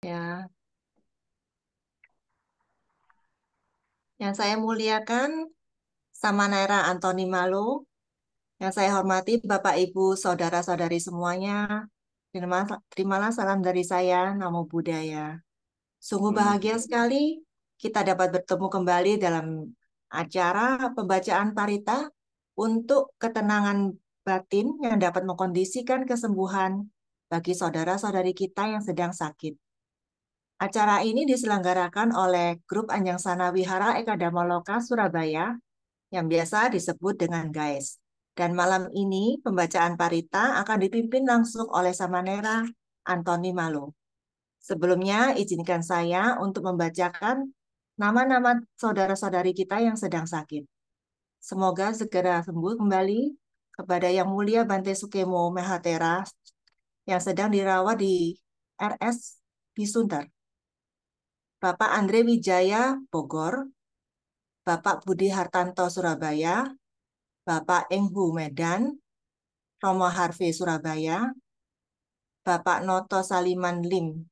Ya, yang saya muliakan Samanera Antoni Malu, yang saya hormati Bapak Ibu, saudara-saudari semuanya. Terimalah salam dari saya, Namo Buddhaya. Sungguh Namo bahagia Buddhaya. sekali kita dapat bertemu kembali dalam acara pembacaan parita untuk ketenangan batin yang dapat mengkondisikan kesembuhan bagi saudara-saudari kita yang sedang sakit. Acara ini diselenggarakan oleh Grup Anjang Sana Wihara Ekadharma Loka Surabaya yang biasa disebut dengan GAIS. Dan malam ini pembacaan parita akan dipimpin langsung oleh Samanera Antoni Malu. Sebelumnya izinkan saya untuk membacakan nama-nama saudara-saudari kita yang sedang sakit. Semoga segera sembuh kembali kepada Yang Mulia Bante Sukemo Mehatera yang sedang dirawat di RS Bisunter. Bapak Andre Wijaya Bogor, Bapak Budi Hartanto Surabaya, Bapak Enghu Medan, Romo Harvey Surabaya, Bapak Noto Saliman Lim,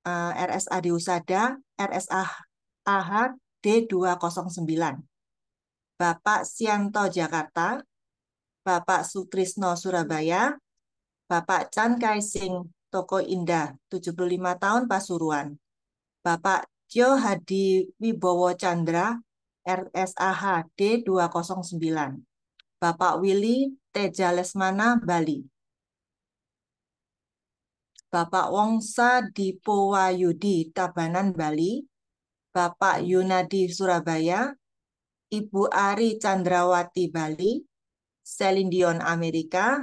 RSAD Husada, RSAH D209, Bapak Sianto Jakarta, Bapak Sutrisno Surabaya, Bapak Chan Kaising Toko Indah 75 tahun Pasuruan, Bapak Jo Hadi Wibowo Chandra, RSAH D209, Bapak Willy Teja Lesmana, Bali, Bapak Wongsa Dipowayudi, Tabanan, Bali, Bapak Yunadi, Surabaya, Ibu Ari Chandrawati, Bali, Celine Amerika,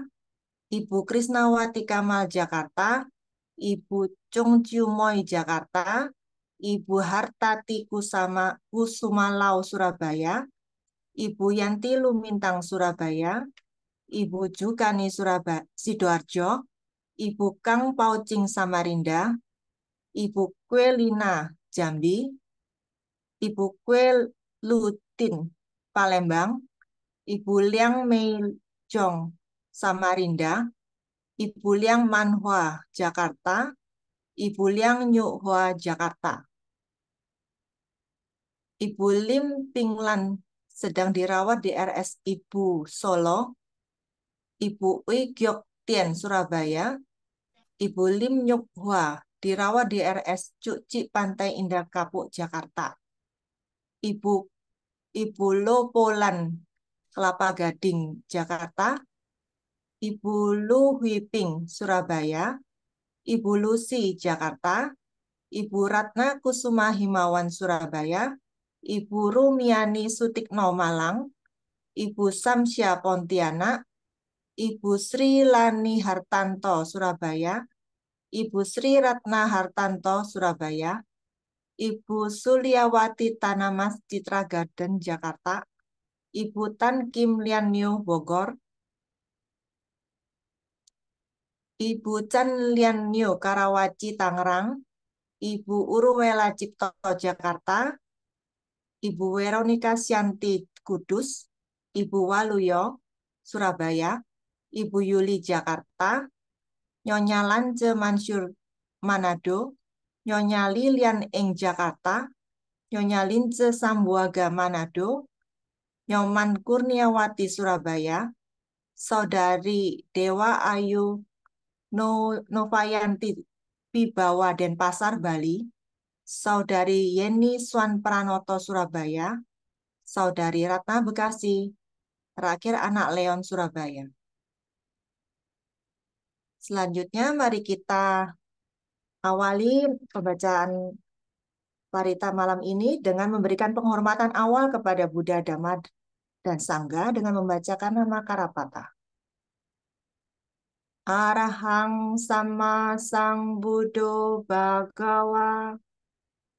Ibu Krisnawati Kamal, Jakarta, Ibu Chung Chiu Moi, Jakarta, Ibu Hartati Kusumalau, Surabaya, Ibu Yanti Lumintang, Surabaya, Ibu Jukani, Surabaya, Sidoarjo, Ibu Kang Paucing, Samarinda, Ibu Kwelina, Jambi, Ibu Kwe Lutin, Palembang, Ibu Liang Mei Jong, Samarinda, Ibu Liang Manhua, Jakarta, Ibu Liang Nyuhua, Jakarta. Ibu Lim Pinglan sedang dirawat di RS Ibu Solo, Ibu Ui Gyok Tien, Surabaya, Ibu Lim Nyuk Hua dirawat di RS Cuci Pantai Indah Kapuk, Jakarta. Ibu Ibu Lopolan Kelapa Gading, Jakarta. Ibu Lu Huiping, Surabaya. Ibu Lucy, Jakarta. Ibu Ratna Kusuma Himawan, Surabaya. Ibu Rumiani Sutikno, Malang. Ibu Samsya, Pontianak. Ibu Sri Lani Hartanto, Surabaya. Ibu Sri Ratna Hartanto, Surabaya. Ibu Suliawati Tanamas Citra Garden, Jakarta. Ibu Tan Kim Lian Nyo, Bogor. Ibu Chan Lian Nyo, Karawaci, Tangerang. Ibu Urwela Cipto, Jakarta. Ibu Veronica Syanti, Kudus. Ibu Waluyo, Surabaya. Ibu Yuli, Jakarta. Nyonya Lance Mansur, Manado. Nyonya Lilian Eng, Jakarta. Nyonya Lince Sambuaga, Manado. Nyoman Kurniawati, Surabaya. Saudari Dewa Ayu Novayanti Pibawa, Denpasar, Bali. Saudari Yeni Swan Pranoto, Surabaya. Saudari Ratna Bekasi, terakhir anak Leon, Surabaya. Selanjutnya mari kita awali pembacaan parita malam ini dengan memberikan penghormatan awal kepada Buddha, Dhamma, dan Sangha dengan membacakan nama Karapata. Arahang sama sang Buddho Bhagawa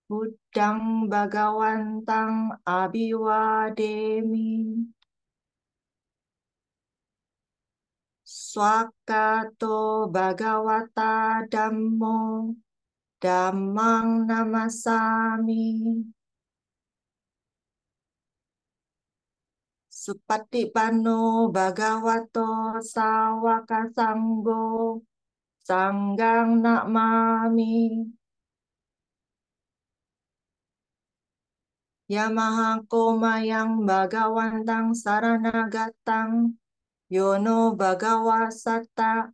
Buddhang Bhagawantang Abhiwademi. Swakato Bhagawata Dhammo Dhammang Namasami. Supatipanno Bhagavato Sawaka Sanggo Sanggang nak mami. Yamaha koma yang bagawantang sarana gatang. Yono bagawa sata.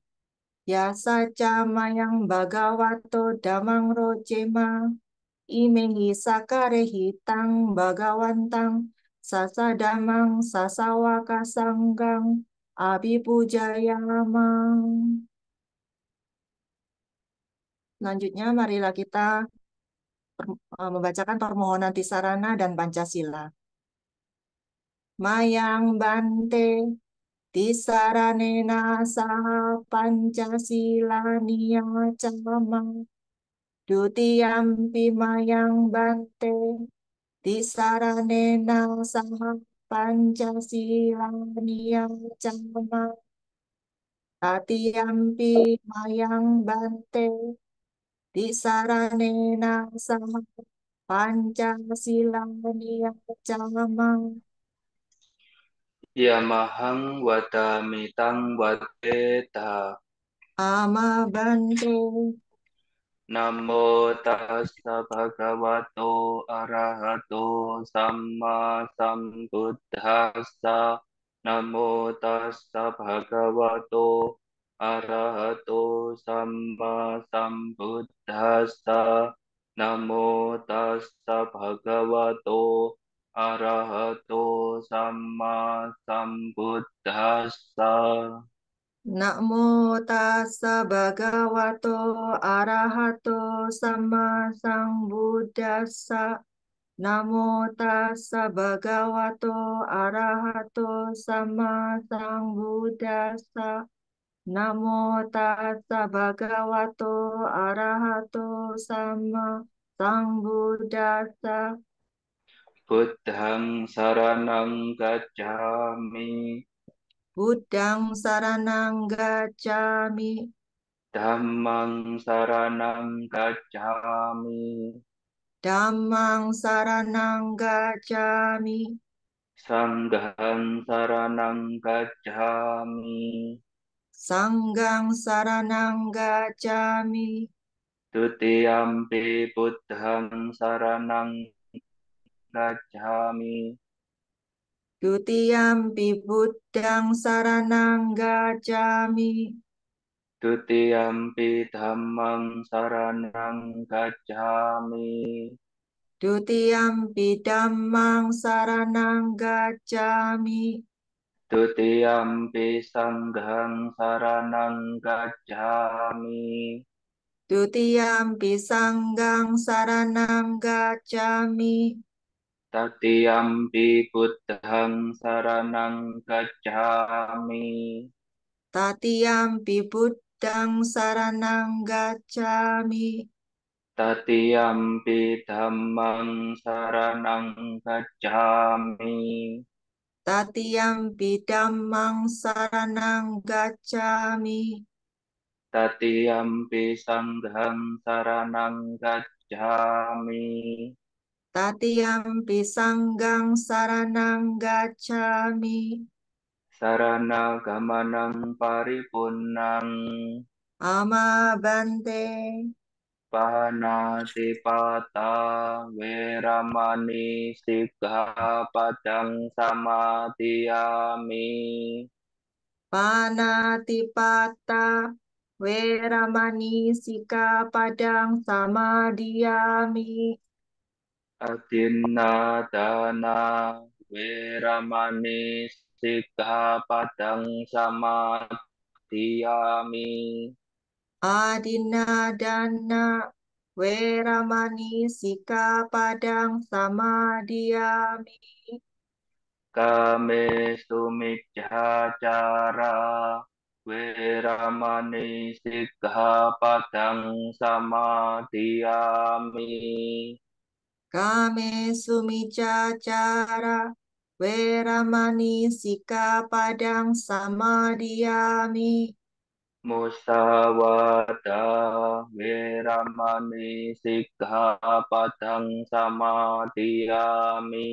Yasa camayang bagawato damang rojema. Imehi sakare hitang bagawantang. Sasa damang sasawaka sanggang. Abipujayamang. Selanjutnya, marilah kita membacakan permohonan Tisarana dan Pancasila. Mayang Bante, Tisaranena saha Pancasila niyacama. Dutiyampi Mayang Bante, Tisaranena saha Pancasila niyacama. Tatiyampi Mayang Bante, Tisaranena saha Pancasila niyacama. Yamahang wadamitang wadeta. Ama Bante. Namo tassa bhagavato arahato samma sambuddhassa. Namo tassa bhagavato arahato samma sambuddhassa. Namo tassa bhagavato arahato samma sambuddhassa. Namo tassa bhagavato arahato sama sambuddhassa. Namo tassa bhagavato arahato sama sambuddhassa. Namo tassa bhagavato arahato sama sambuddhassa. Buddhang saranang gacchami. Buddhang saranang gacchami. Dhammang saranang gacchami. Dhammang saranang gacchami. Sanghang saranang gacchami. Sanggang saranang gacchami. Tutiyampi buddhang saranang gacchami. Dutiyampi buddhang saranang gacchami. Tutiyampi dhammang saranang gacchami. Dutiyampi dhammang saranang gacchami. Tutiyampi sanghang saranang gacchami. Dutiyampi sanggang saranang gacchami. Tatiyampi buddhang saranang gacchami. Tatiyampi buddhang saranang gacchami. Tatiyampi dhammang saranang gacchami. Tatiyampi dhammang saranang gacchami. Tatiyampi sanghang saranang gacchami. Tatiyampi sanggang saranang gacchami. Sarana gamanang paripunnang. Ama Bante. Panatipata Weramani Sikkhapadang Samadhiyami. Panatipata Weramani Sikkhapadang Samadhiyami. Adinadana Weramani Sikkhapadang Samadhiyami. Adinadana Weramani Sikkhapadang Samadhiyami. Kame sumiccacara Weramani Sikkhapadang Samadhiyami. Kame sumicacara Weramani Sikkhapadang Samadhiyami. Musawada Weramani Sikkhapadang Samadhiyami.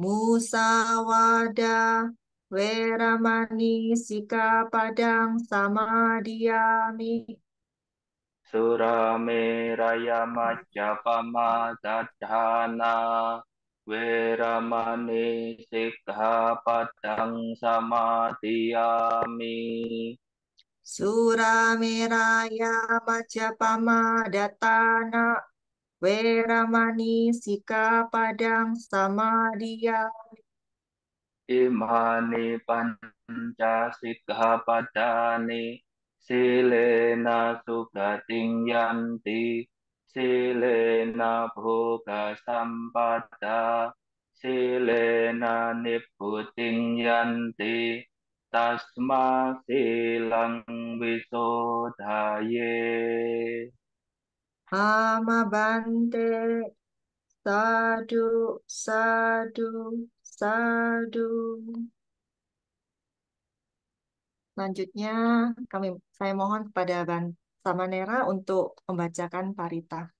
Musawada Weramani Sikkhapadang Samadiyami. Surameraya Majapama Dadhana Weramani Sikkhapadang Samadhiyami. Surameraya Majapama Datana Weramani Sikkhapadang Samadiyami. Imani panca sikkhapadani silena sugating yanti silena bhoga sampada silena nibbuting yanti tasma silang wisodaye. Ama Bante. Sadu, sadu, sadu. Selanjutnya, saya mohon kepada Samanera untuk membacakan parita.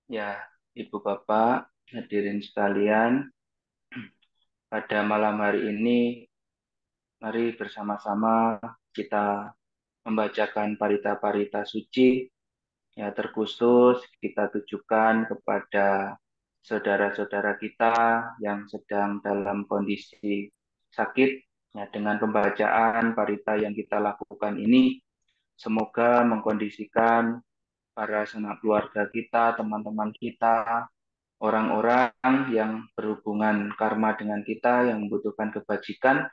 Ya, Ibu Bapak, hadirin sekalian, pada malam hari ini mari bersama-sama kita membacakan parita-parita suci, ya terkhusus kita tujukan kepada saudara-saudara kita yang sedang dalam kondisi sakit. Ya, dengan pembacaan parita yang kita lakukan ini, semoga mengkondisikan para sanak keluarga kita, teman-teman kita, orang-orang yang berhubungan karma dengan kita, yang membutuhkan kebajikan,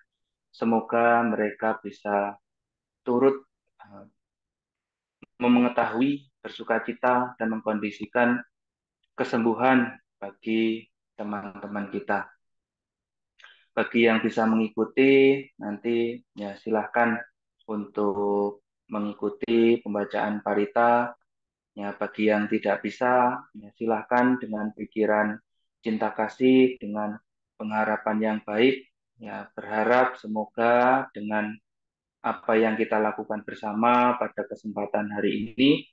semoga mereka bisa turut mengetahui, bersukacita, dan mengkondisikan kesembuhan bagi teman-teman kita. Bagi yang bisa mengikuti, nanti ya silahkan untuk mengikuti pembacaan parita. Ya, bagi yang tidak bisa, ya silahkan dengan pikiran cinta kasih, dengan pengharapan yang baik, ya berharap semoga dengan apa yang kita lakukan bersama pada kesempatan hari ini,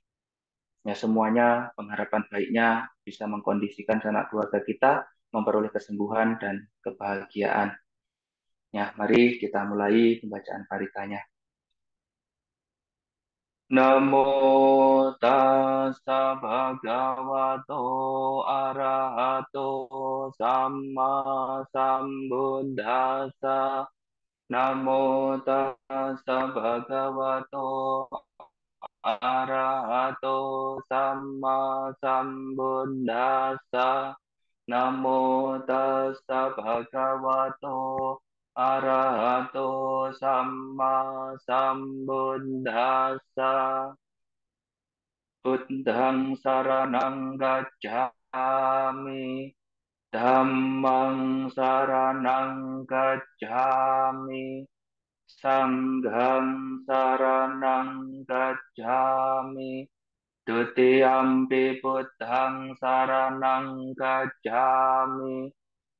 ya semuanya pengharapan baiknya bisa mengkondisikan sanak keluarga kita memperoleh kesembuhan dan kebahagiaan. Ya, mari kita mulai pembacaan paritanya. Namo tassa bhagavato arahato samma sambuddhassa. Namo tassa bhagavato arahato samma sambuddhassa. Namo tassa bhagavato arahato samma sambuddhassa. Buddhang saranang gacchami. Dhammang saranang gacchami. Sanghang saranang gacchami. Dutiyampi buddhang saranang gacchami.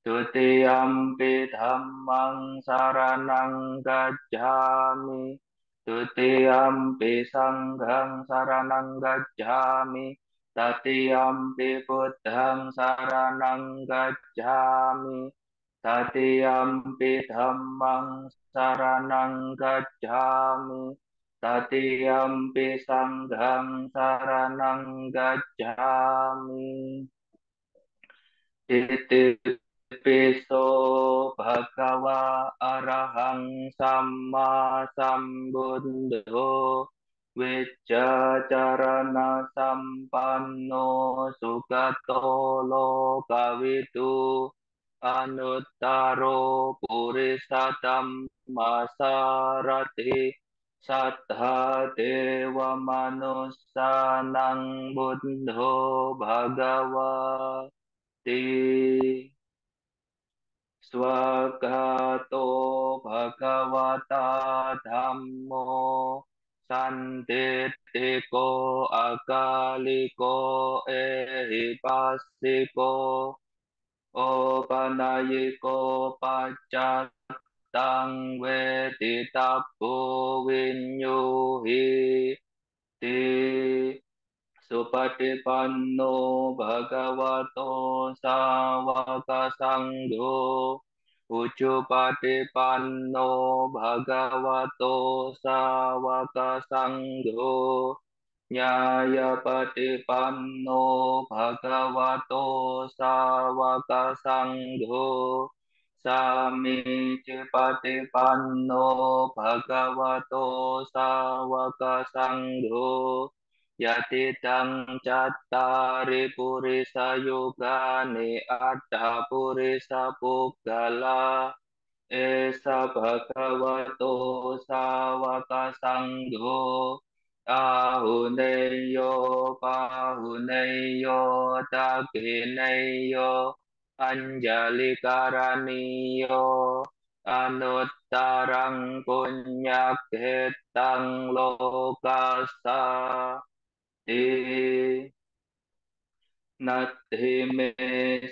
Dutiyampi dhammang saranang gacchami. Dutiyampi sanghang saranang gacchami. Tatiyampi buddhang saranang gacchami. Tatiyampi dhammang saranang gacchami. Tatiyampi sanghang saranang gacchami. Itipiso bhagava arahang samma sambuddho Vijjacarana sampanno sugato lokavidu anuttaro purisatam masarati sattha deva manussanang buddho bhagava ti swagato bhagavata dhammo sanditthiko akaliko ehipassiko opanayiko paccatang veditappo vinyuhi ti Supatipanno bhagavato sawaka sangho. Ucupatipanno bhagavato sawaka sangho. Nyayapatipanno bhagavato sawaka sangho. Samicipatipanno bhagavato sawaka sangho. Yatitang cattari purisa yugani atta purisa puggala esa bhagavato sawaka sangho ahuneyo pahuneyo dakineyo anjali karaniyo anuttarang punyakhetang lokasa di Nati me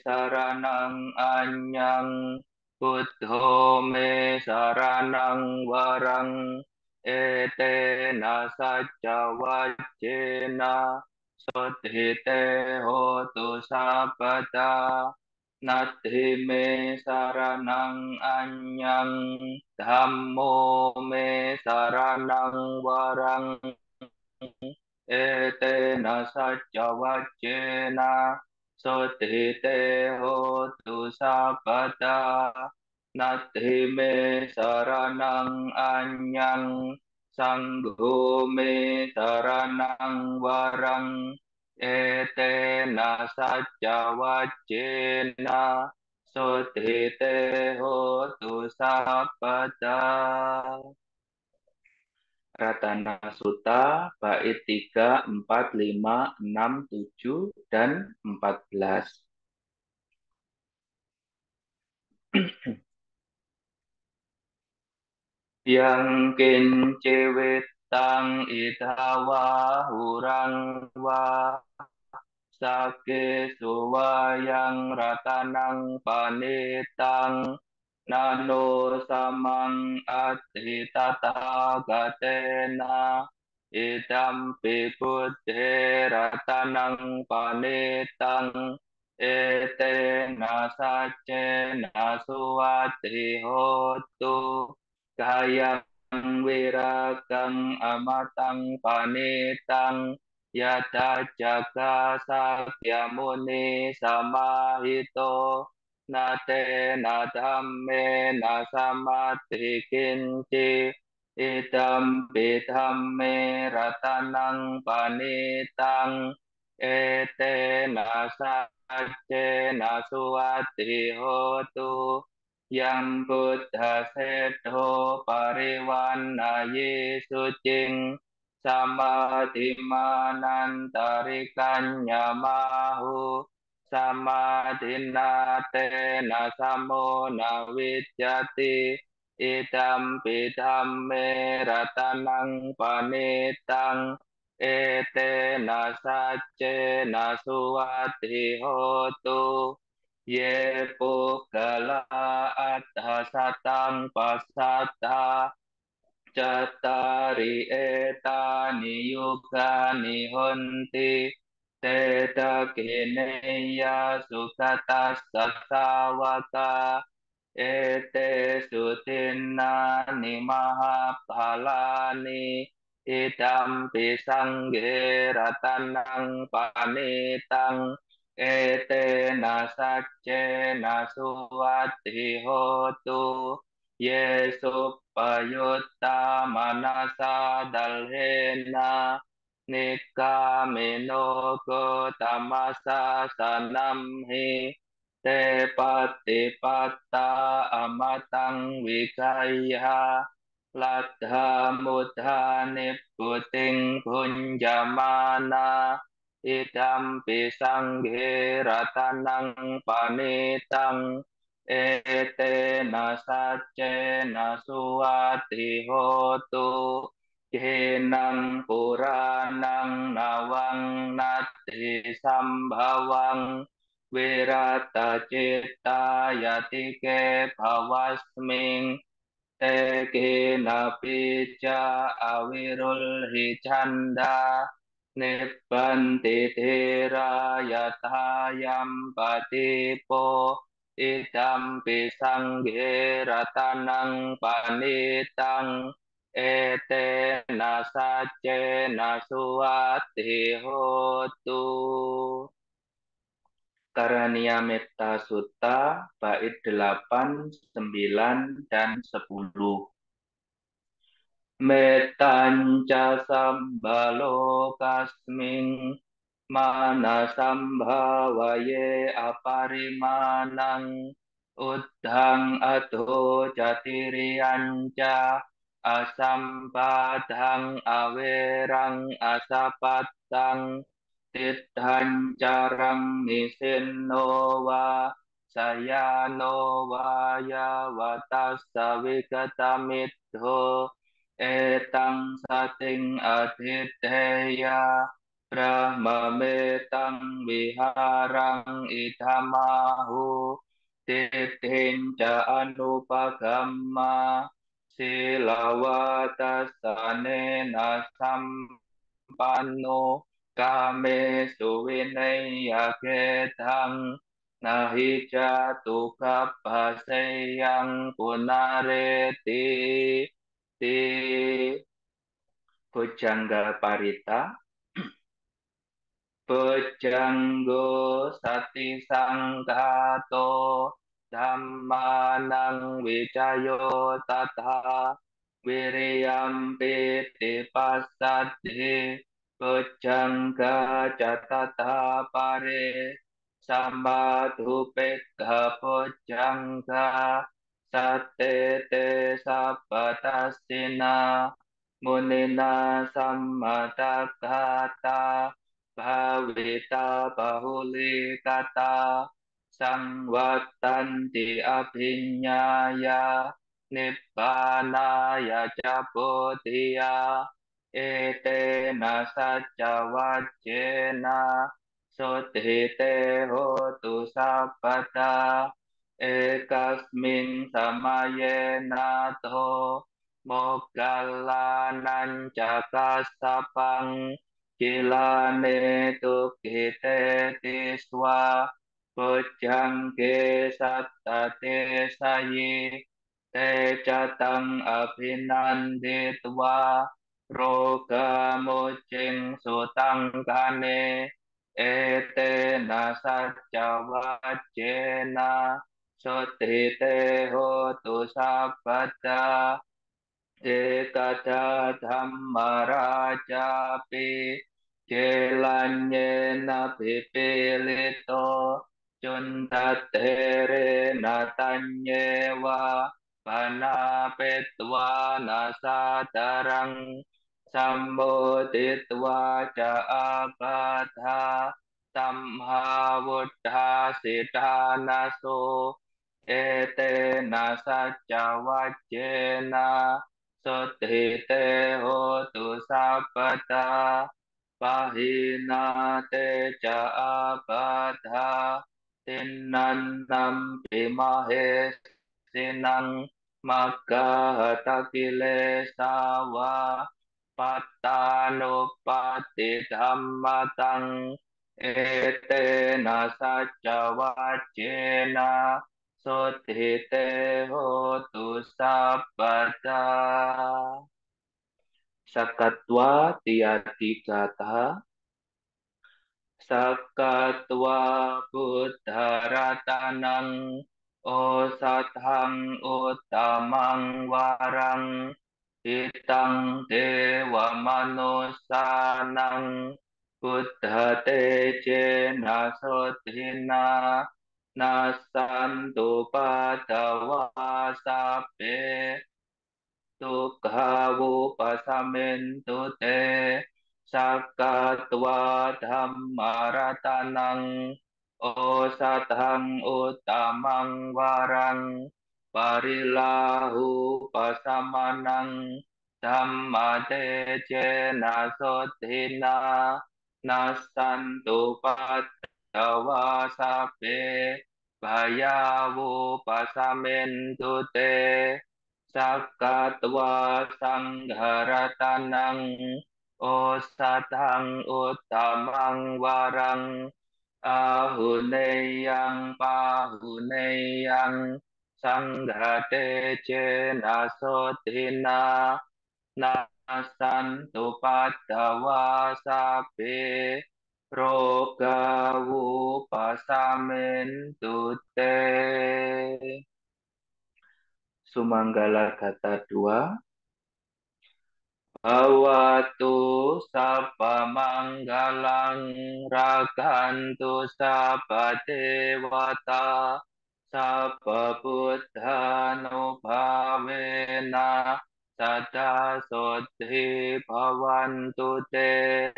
saranang anyang Buddho me saranang warang Etena sajja wajjena Sodhite hotu sabada Nati me saranang anyang Dhammo me saranang warang etena sajja vajjena sotite hotu sabada nati me saranang anyang sangho me saranang warang etena sajja vajjena sotite hotu sabada. Ratana Sutta, bait 3, 4, 5, 6, 7, dan 14. Yang kincewetang idhawa hurang wa sake suwayang ratanang panitang nano samang ati tata gatena idam buddhe ratanang panitang etena sacena suwati hotu kayang wiragang amatang panitang Yata jaga sakya muni samahito nate nadamme nasamati kinci idam bidhamme ratanang panitang ete nasace nasuati hotu yang buddha sedo pariwana yesucing samadhimanantarikannya mahu samadhinate nasamo navidyati idam bidam ratanang panitang ete nasace nasuati hotu ye pugala adhasatang pasata Cattari etani yugani honti Teta kineya sukatas sasawaka Ete sutinna nimaha palani Idam pisangge ratanang panitang Ete nasace nasuwati hotu Yesu payutta manasa dalhena nikamino tamasa sanamhi te patipatta amatang vikaya ladha mudha nibbuting punjamana idam pisanghe ratanang panitang ete nasace nasuati hotu kenang puranang nawang nati sambawang wirata citta yatike bhawasming te kena pija awirul hicanda Nibbanti thera yatayam patipo idampi sanghe ratanang panitang etena saccena suwati hotu. Karania Metta Sutta bait 8, 9, dan 10. Metanca sambalokasming manasambhavaye aparimanang uddhang adho jatiriyanca asampadhang awerang asapattang tiddhang carang nisinnowa sayano waya watassa vigatamidho etang sating adhideya Brahmametang viharang idhamahu titinca anupagamma silawatasane nasampanno kame suvinayagedhang nahi jatu kapaseyang punareti ti Bojangga Parita. Bojanggo sati sangkato dhammanang wicayo tata wiriyam piti pasadhi bojangga catata pare sambadhu pekha bojangga sate te sabatasina munina sammadagata Bhavita bahuli kata sangwatanti abhinyaya nibbanaya cabodhiya etena saca wajena sodhite hotu sabada ekasmin samaye nato moggalanan cakasapang Kilane tukite tiswa bojangge sattate sayi te catang abhinanditwa roga mujing sutang kane ete nasacca wajena sotite hotu sabada ekada dhammarajapi Jelanyena pipilito Juntatere natanyewa Panapetwa nasadarang Samboditwa jaabadha Tamha buddha sidhanaso Ete nasaca wajena Sodhite hotu sabada Pahina te jaabadha Tinnannam bimahe sinang Maggahata kilesawa Pattanupati dhammatang Etena saca wajena Sodhite hotu sabada Sakatwa tiatigata Sakatwa buddharatanang Osathang uttamang warang Hitang dewa manusanang Buddha tejena sodhina Nasantu padawa sabbe Tukhawu pasamentu te sakatwa dhammaratanang osathang uttamang warang parilahu pasamanang dhammatejena sodhina nasantu padawa sabbe bayawu pasamentu te Sakatwa sangharatanang Osatang uttamang warang ahuneyang pahuneyang sanghate cena sotina nasantu padawa sape rogawu pasamintu te. Sumanggala Gata 2. Bhawatu sabba manggalang rakantu sabba dewata sabba buddhanubhavena sada sodhi bhavantu te.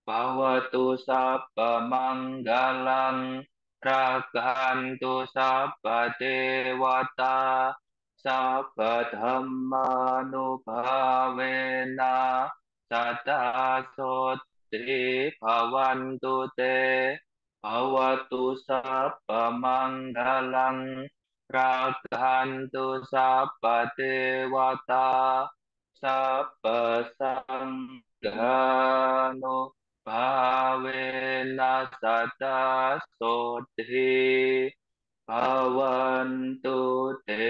Bhawatu sabba manggalang rakantu sabba dewata Sabba dhammanubhavena sada sotri bhavantu te bhavatu sabba manggalang raghantu sabba dewata sabba sanghano bhavena sada sotri Bhavantu te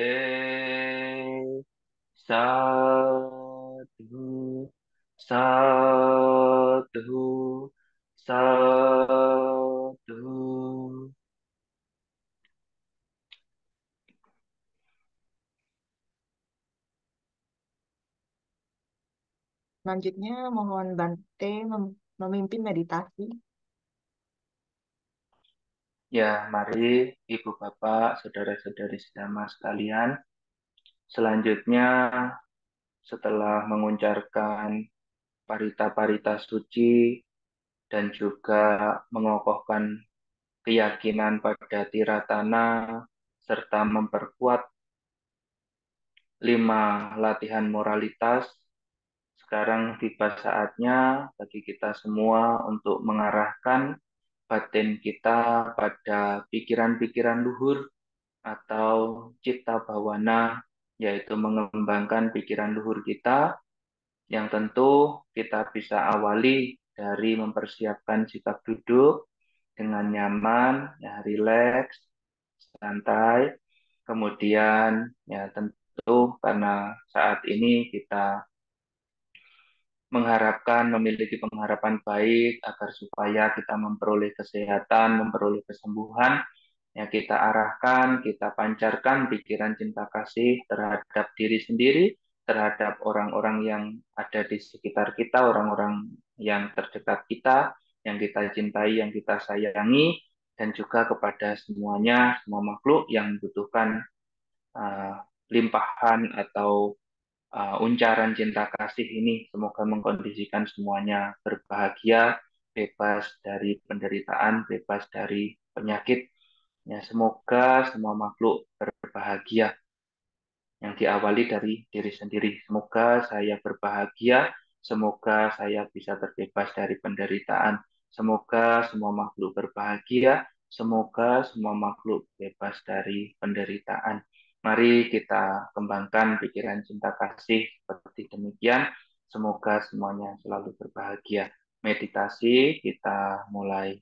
sadhu sadhu sadhu. Selanjutnya mohon Bante memimpin meditasi. Ya, mari Ibu Bapak, Saudara-saudari sedama sekalian. Selanjutnya setelah mengucapkan parita-parita suci dan juga mengokohkan keyakinan pada tiratana serta memperkuat 5 latihan moralitas. Sekarang tiba saatnya bagi kita semua untuk mengarahkan batin kita pada pikiran-pikiran luhur atau cipta bawana, yaitu mengembangkan pikiran luhur kita, yang tentu kita bisa awali dari mempersiapkan sikap duduk dengan nyaman, ya rileks, santai. Kemudian ya tentu karena saat ini kita memiliki pengharapan baik agar supaya kita memperoleh kesehatan, memperoleh kesembuhan, ya kita arahkan, kita pancarkan pikiran cinta kasih terhadap diri sendiri, terhadap orang-orang yang ada di sekitar kita, orang-orang yang terdekat kita, yang kita cintai, yang kita sayangi, dan juga kepada semuanya, semua makhluk yang membutuhkan uh, limpahan atau uncaran cinta kasih ini. Semoga mengkondisikan semuanya berbahagia, bebas dari penderitaan, bebas dari penyakit. Ya, semoga semua makhluk berbahagia yang diawali dari diri sendiri. Semoga saya berbahagia, semoga saya bisa terbebas dari penderitaan. Semoga semua makhluk berbahagia, semoga semua makhluk bebas dari penderitaan. Mari kita kembangkan pikiran cinta kasih seperti demikian. Semoga semuanya selalu berbahagia. Meditasi kita mulai.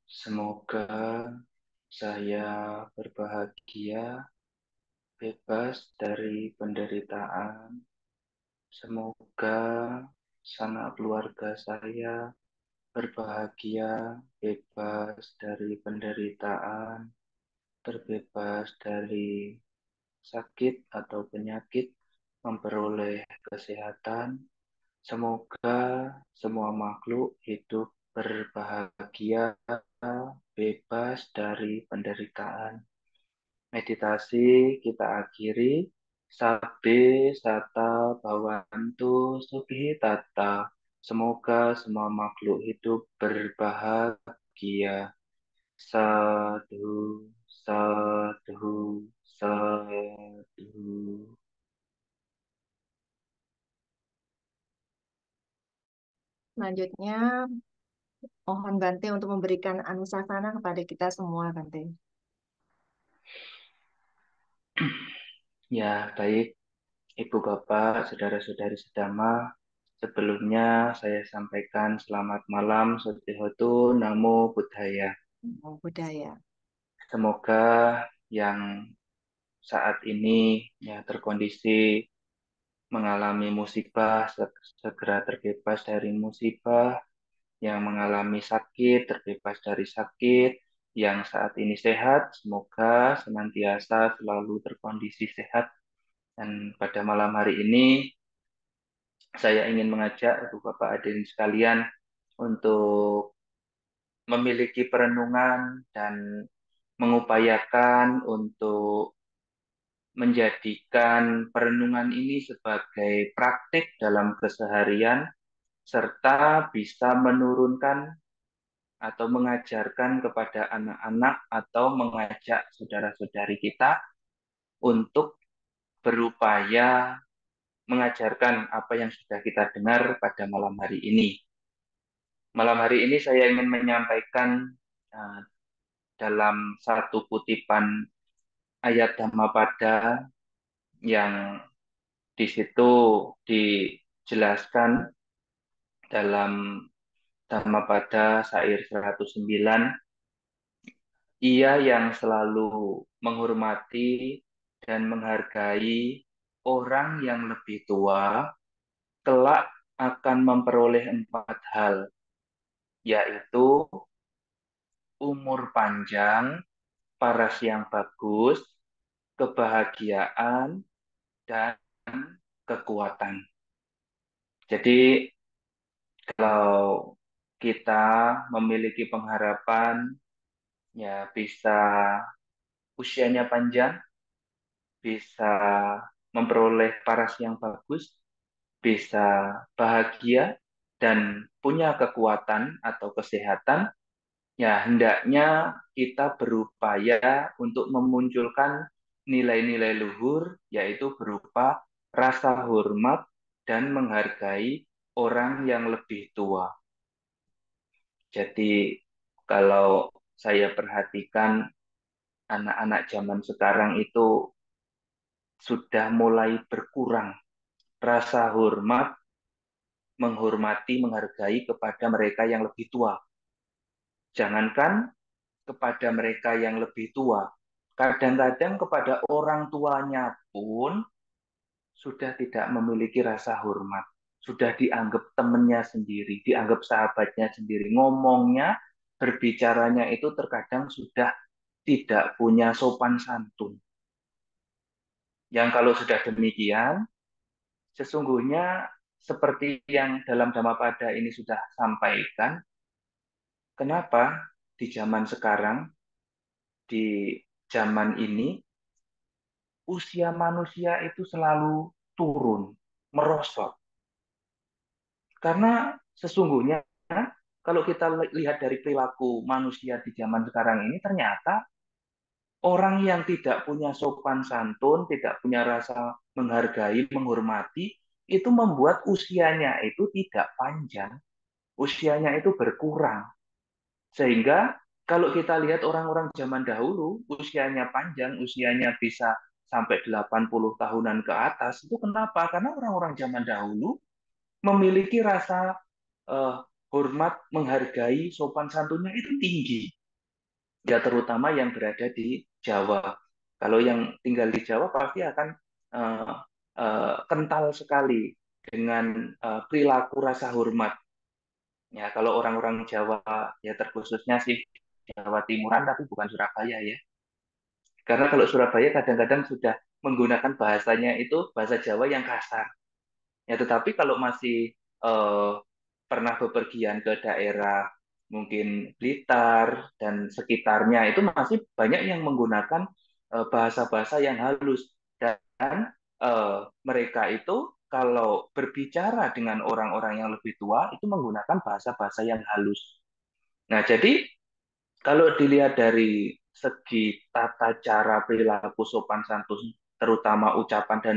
Semoga saya berbahagia, bebas dari penderitaan. Semoga sanak keluarga saya berbahagia, bebas dari penderitaan, terbebas dari sakit atau penyakit, memperoleh kesehatan. Semoga semua makhluk hidup berbahagia, bebas dari penderitaan. Meditasi kita akhiri. Sabbe sata bhavantu sukhi tata. Semoga semua makhluk hidup berbahagia. Sadhu, sadhu, sadhu. Selanjutnya, mohon Bante untuk memberikan anusasana kepada kita semua, Bante. Ya, baik. Ibu Bapak, saudara-saudari sedama, sebelumnya saya sampaikan selamat malam, Sutihotu, Namo Buddhaya. Oh, budaya. Semoga yang saat ini ya terkondisi mengalami musibah segera terbebas dari musibah, yang mengalami sakit terbebas dari sakit, yang saat ini sehat semoga senantiasa selalu terkondisi sehat. Dan pada malam hari ini saya ingin mengajak Ibu Bapak hadirin sekalian untuk memiliki perenungan dan mengupayakan untuk menjadikan perenungan ini sebagai praktik dalam keseharian serta bisa menurunkan atau mengajarkan kepada anak-anak atau mengajak saudara-saudari kita untuk berupaya mengajarkan apa yang sudah kita dengar pada malam hari ini. Malam hari ini saya ingin menyampaikan uh, dalam satu kutipan ayat Dhammapada yang di situ dijelaskan dalam Dhammapada Syair 109, ia yang selalu menghormati dan menghargai orang yang lebih tua, kelak akan memperoleh 4 hal, yaitu umur panjang, paras yang bagus, kebahagiaan, dan kekuatan. Jadi kalau kita memiliki pengharapan ya bisa usianya panjang, bisa memperoleh paras yang bagus, bisa bahagia dan punya kekuatan atau kesehatan, ya hendaknya kita berupaya untuk memunculkan nilai-nilai luhur, yaitu berupa rasa hormat dan menghargai orang yang lebih tua. Jadi kalau saya perhatikan anak-anak zaman sekarang itu sudah mulai berkurang rasa hormat, menghormati, menghargai kepada mereka yang lebih tua. Jangankan kepada mereka yang lebih tua, kadang-kadang kepada orang tuanya pun sudah tidak memiliki rasa hormat. Sudah dianggap temannya sendiri, dianggap sahabatnya sendiri. Ngomongnya, berbicaranya itu terkadang sudah tidak punya sopan santun. Yang kalau sudah demikian, sesungguhnya seperti yang dalam Dhammapada ini sudah sampaikan, kenapa di zaman sekarang, di zaman ini, usia manusia itu selalu turun, merosot. Karena sesungguhnya kalau kita lihat dari perilaku manusia di zaman sekarang ini, ternyata orang yang tidak punya sopan santun, tidak punya rasa menghargai, menghormati, itu membuat usianya itu tidak panjang, usianya itu berkurang. Sehingga kalau kita lihat orang-orang zaman dahulu, usianya panjang, usianya bisa sampai 80 tahunan ke atas, itu kenapa? Karena orang-orang zaman dahulu memiliki rasa uh, hormat, menghargai, sopan santunnya itu tinggi. ya terutama yang berada di Jawa. Kalau yang tinggal di Jawa pasti akan uh, kental sekali dengan perilaku rasa hormat. Ya, kalau orang-orang Jawa ya terkhususnya sih Jawa Timuran tapi bukan Surabaya ya. Karena kalau Surabaya kadang-kadang sudah menggunakan bahasanya itu bahasa Jawa yang kasar. Ya, tetapi kalau masih eh, pernah bepergian ke daerah mungkin Blitar dan sekitarnya itu masih banyak yang menggunakan bahasa-bahasa yang halus dan mereka itu kalau berbicara dengan orang-orang yang lebih tua itu menggunakan bahasa-bahasa yang halus. Nah, jadi kalau dilihat dari segi tata cara perilaku sopan santun, terutama ucapan dan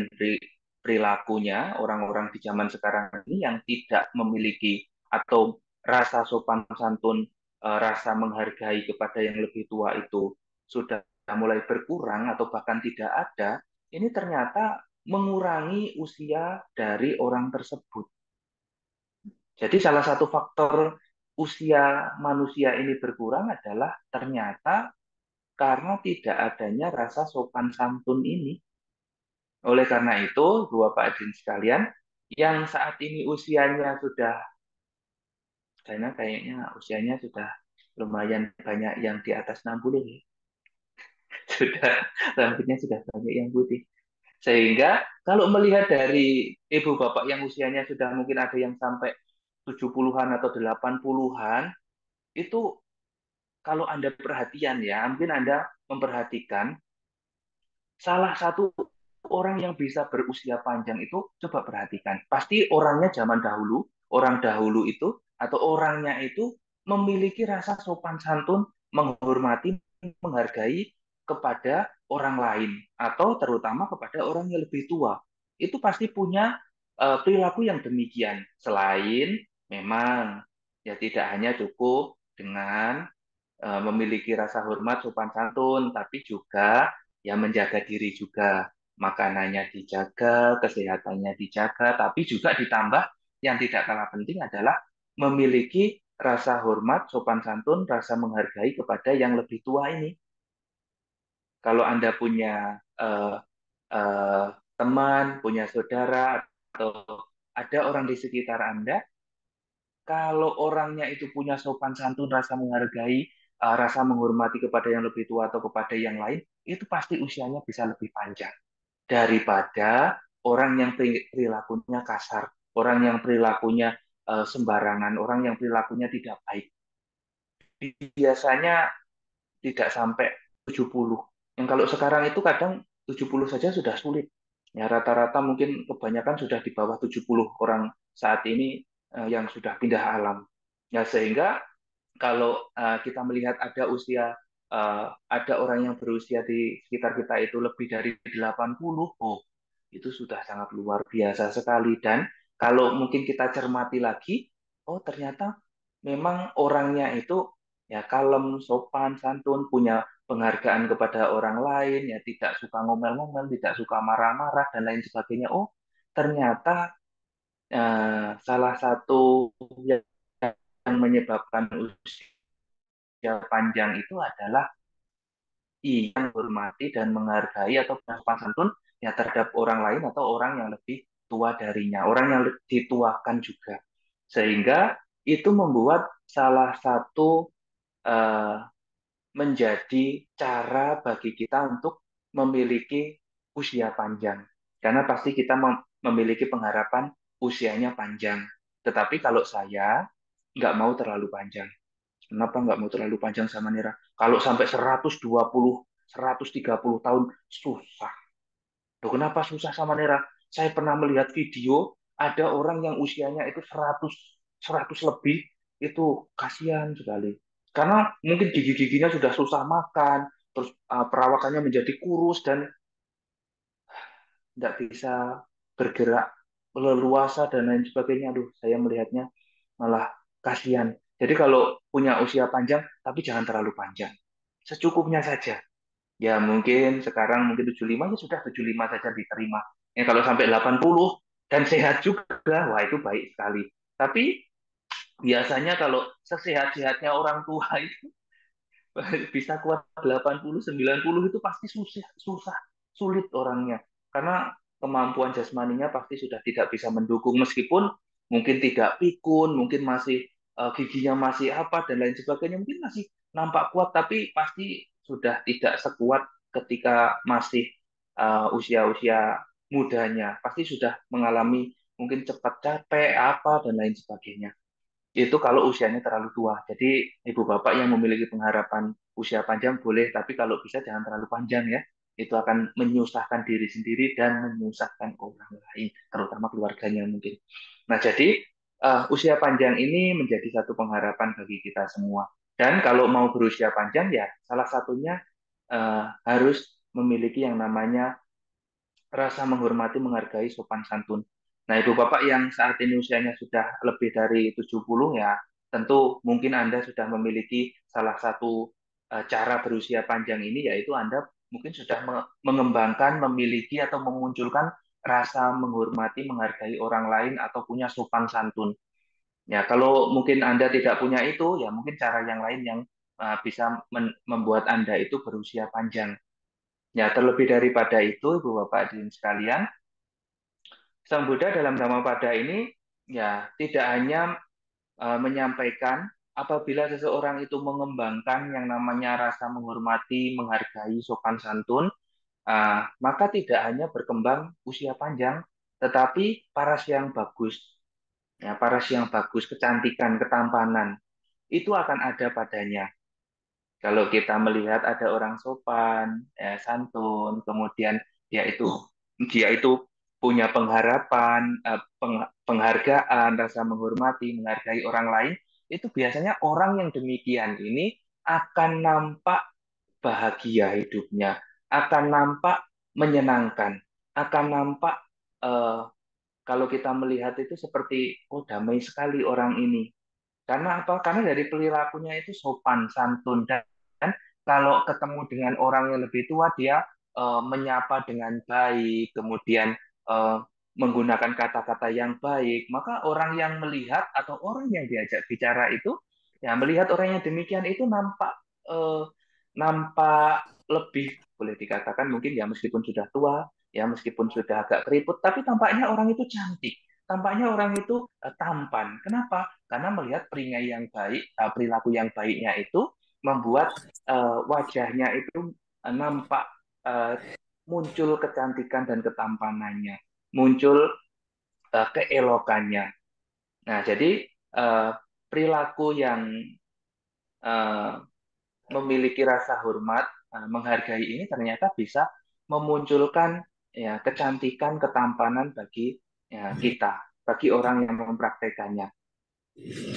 perilakunya orang-orang di zaman sekarang ini yang tidak memiliki atau rasa sopan santun, rasa menghargai kepada yang lebih tua itu sudah mulai berkurang atau bahkan tidak ada, ini ternyata mengurangi usia dari orang tersebut. Jadi salah satu faktor usia manusia ini berkurang adalah ternyata karena tidak adanya rasa sopan santun ini. Oleh karena itu, Bapak Adin sekalian, yang saat ini usianya sudah, karena kayaknya usianya sudah lumayan banyak yang di atas 60 ya. Sudah, rambutnya sudah banyak yang putih. Sehingga kalau melihat dari ibu bapak yang usianya sudah mungkin ada yang sampai 70-an atau 80-an, itu kalau Anda perhatian ya, mungkin Anda memperhatikan salah satu orang yang bisa berusia panjang itu coba perhatikan. Pasti orangnya zaman dahulu, orang dahulu itu atau orangnya itu memiliki rasa sopan santun, menghormati, menghargai kepada orang lain atau terutama kepada orang yang lebih tua. Itu pasti punya perilaku yang demikian. Selain memang ya tidak hanya cukup dengan memiliki rasa hormat, sopan santun, tapi juga ya menjaga diri juga. Makanannya dijaga, kesehatannya dijaga, tapi juga ditambah yang tidak kalah penting adalah memiliki rasa hormat, sopan santun, rasa menghargai kepada yang lebih tua ini. Kalau Anda punya uh, teman, punya saudara, atau ada orang di sekitar Anda, kalau orangnya itu punya sopan santun, rasa menghargai, rasa menghormati kepada yang lebih tua atau kepada yang lain, itu pasti usianya bisa lebih panjang daripada orang yang perilakunya kasar, orang yang perilakunya sembarangan, orang yang perilakunya tidak baik. Biasanya tidak sampai 70. Yang kalau sekarang itu kadang 70 saja sudah sulit. Ya, rata-rata mungkin kebanyakan sudah di bawah 70 orang saat ini yang sudah pindah alam. Ya, sehingga kalau kita melihat ada orang yang berusia di sekitar kita itu lebih dari 80, oh itu sudah sangat luar biasa sekali. Dan kalau mungkin kita cermati lagi, oh ternyata memang orangnya itu ya kalem, sopan, santun, punya penghargaan kepada orang lain, ya tidak suka ngomel-ngomel, tidak suka marah-marah dan lain sebagainya. Oh ternyata salah satu yang menyebabkan usia panjang itu adalah yang menghormati dan menghargai atau sopan santun ya terhadap orang lain atau orang yang lebih tua darinya, orang yang dituakan juga. Sehingga itu membuat salah satu eh, menjadi cara bagi kita untuk memiliki usia panjang. Karena pasti kita memiliki pengharapan usianya panjang. Tetapi kalau saya nggak mau terlalu panjang. Kenapa nggak mau terlalu panjang sama Nira? Kalau sampai 120, 130 tahun, susah. Loh, kenapa susah sama Nira? Saya pernah melihat video, ada orang yang usianya itu 100 lebih, itu kasihan sekali. Karena mungkin gigi-giginya sudah susah makan, terus perawakannya menjadi kurus, dan nggak bisa bergerak leluasa dan lain sebagainya. Aduh, saya melihatnya malah kasihan. Jadi kalau punya usia panjang, tapi jangan terlalu panjang. Secukupnya saja. Ya mungkin sekarang mungkin 75 ya sudah 75 saja diterima. Ya kalau sampai 80 dan sehat juga, wah itu baik sekali. Tapi biasanya kalau sesehat-sehatnya orang tua itu bisa kuat 80, 90 itu pasti susah, susah, sulit orangnya. Karena kemampuan jasmaninya pasti sudah tidak bisa mendukung meskipun mungkin tidak pikun, mungkin masih giginya masih apa dan lain sebagainya, mungkin masih nampak kuat tapi pasti sudah tidak sekuat ketika masih usia-usia mudanya. Pasti sudah mengalami mungkin cepat capek apa dan lain sebagainya. Itu kalau usianya terlalu tua. Jadi ibu bapak yang memiliki pengharapan usia panjang boleh, tapi kalau bisa jangan terlalu panjang ya. Itu akan menyusahkan diri sendiri dan menyusahkan orang lain, terutama keluarganya mungkin. Nah, jadi usia panjang ini menjadi satu pengharapan bagi kita semua. Dan kalau mau berusia panjang ya salah satunya harus memiliki yang namanya rasa menghormati, menghargai, sopan santun. Nah, ibu bapak yang saat ini usianya sudah lebih dari 70 ya, tentu mungkin Anda sudah memiliki salah satu cara berusia panjang ini, yaitu Anda mungkin sudah mengembangkan, memiliki atau memunculkan rasa menghormati, menghargai orang lain atau punya sopan santun. Ya, kalau mungkin Anda tidak punya itu, ya mungkin cara yang lain yang bisa membuat Anda itu berusia panjang. Ya, terlebih daripada itu, Ibu Bapak hadirin sekalian, Sang Buddha dalam Dhammapada ini ya tidak hanya menyampaikan apabila seseorang itu mengembangkan yang namanya rasa menghormati, menghargai, sopan santun, maka tidak hanya berkembang usia panjang, tetapi paras yang bagus, ya paras yang bagus, kecantikan, ketampanan itu akan ada padanya. Kalau kita melihat ada orang sopan, ya, santun, kemudian dia itu dia itu punya pengharapan, penghargaan, rasa menghormati, menghargai orang lain, itu biasanya orang yang demikian ini akan nampak bahagia hidupnya, akan nampak menyenangkan, akan nampak eh, kalau kita melihat itu seperti oh damai sekali orang ini. Karena apa? Karena dari perilakunya itu sopan, santun, dan kalau ketemu dengan orang yang lebih tua, dia menyapa dengan baik, kemudian eh, menggunakan kata-kata yang baik. Maka orang yang melihat atau orang yang diajak bicara itu, ya melihat orang yang demikian itu eh, nampak lebih, boleh dikatakan mungkin ya meskipun sudah tua, ya meskipun sudah agak keriput, tapi tampaknya orang itu cantik. Tampaknya orang itu tampan. Kenapa? Karena melihat perangai yang baik, perilaku yang baiknya itu membuat wajahnya itu nampak eh, muncul kecantikan dan ketampanannya, muncul keelokannya. Nah, jadi eh, perilaku yang eh, memiliki rasa hormat, menghargai ini ternyata bisa memunculkan ya kecantikan, ketampanan bagi ya, kita, bagi orang yang mempraktekannya.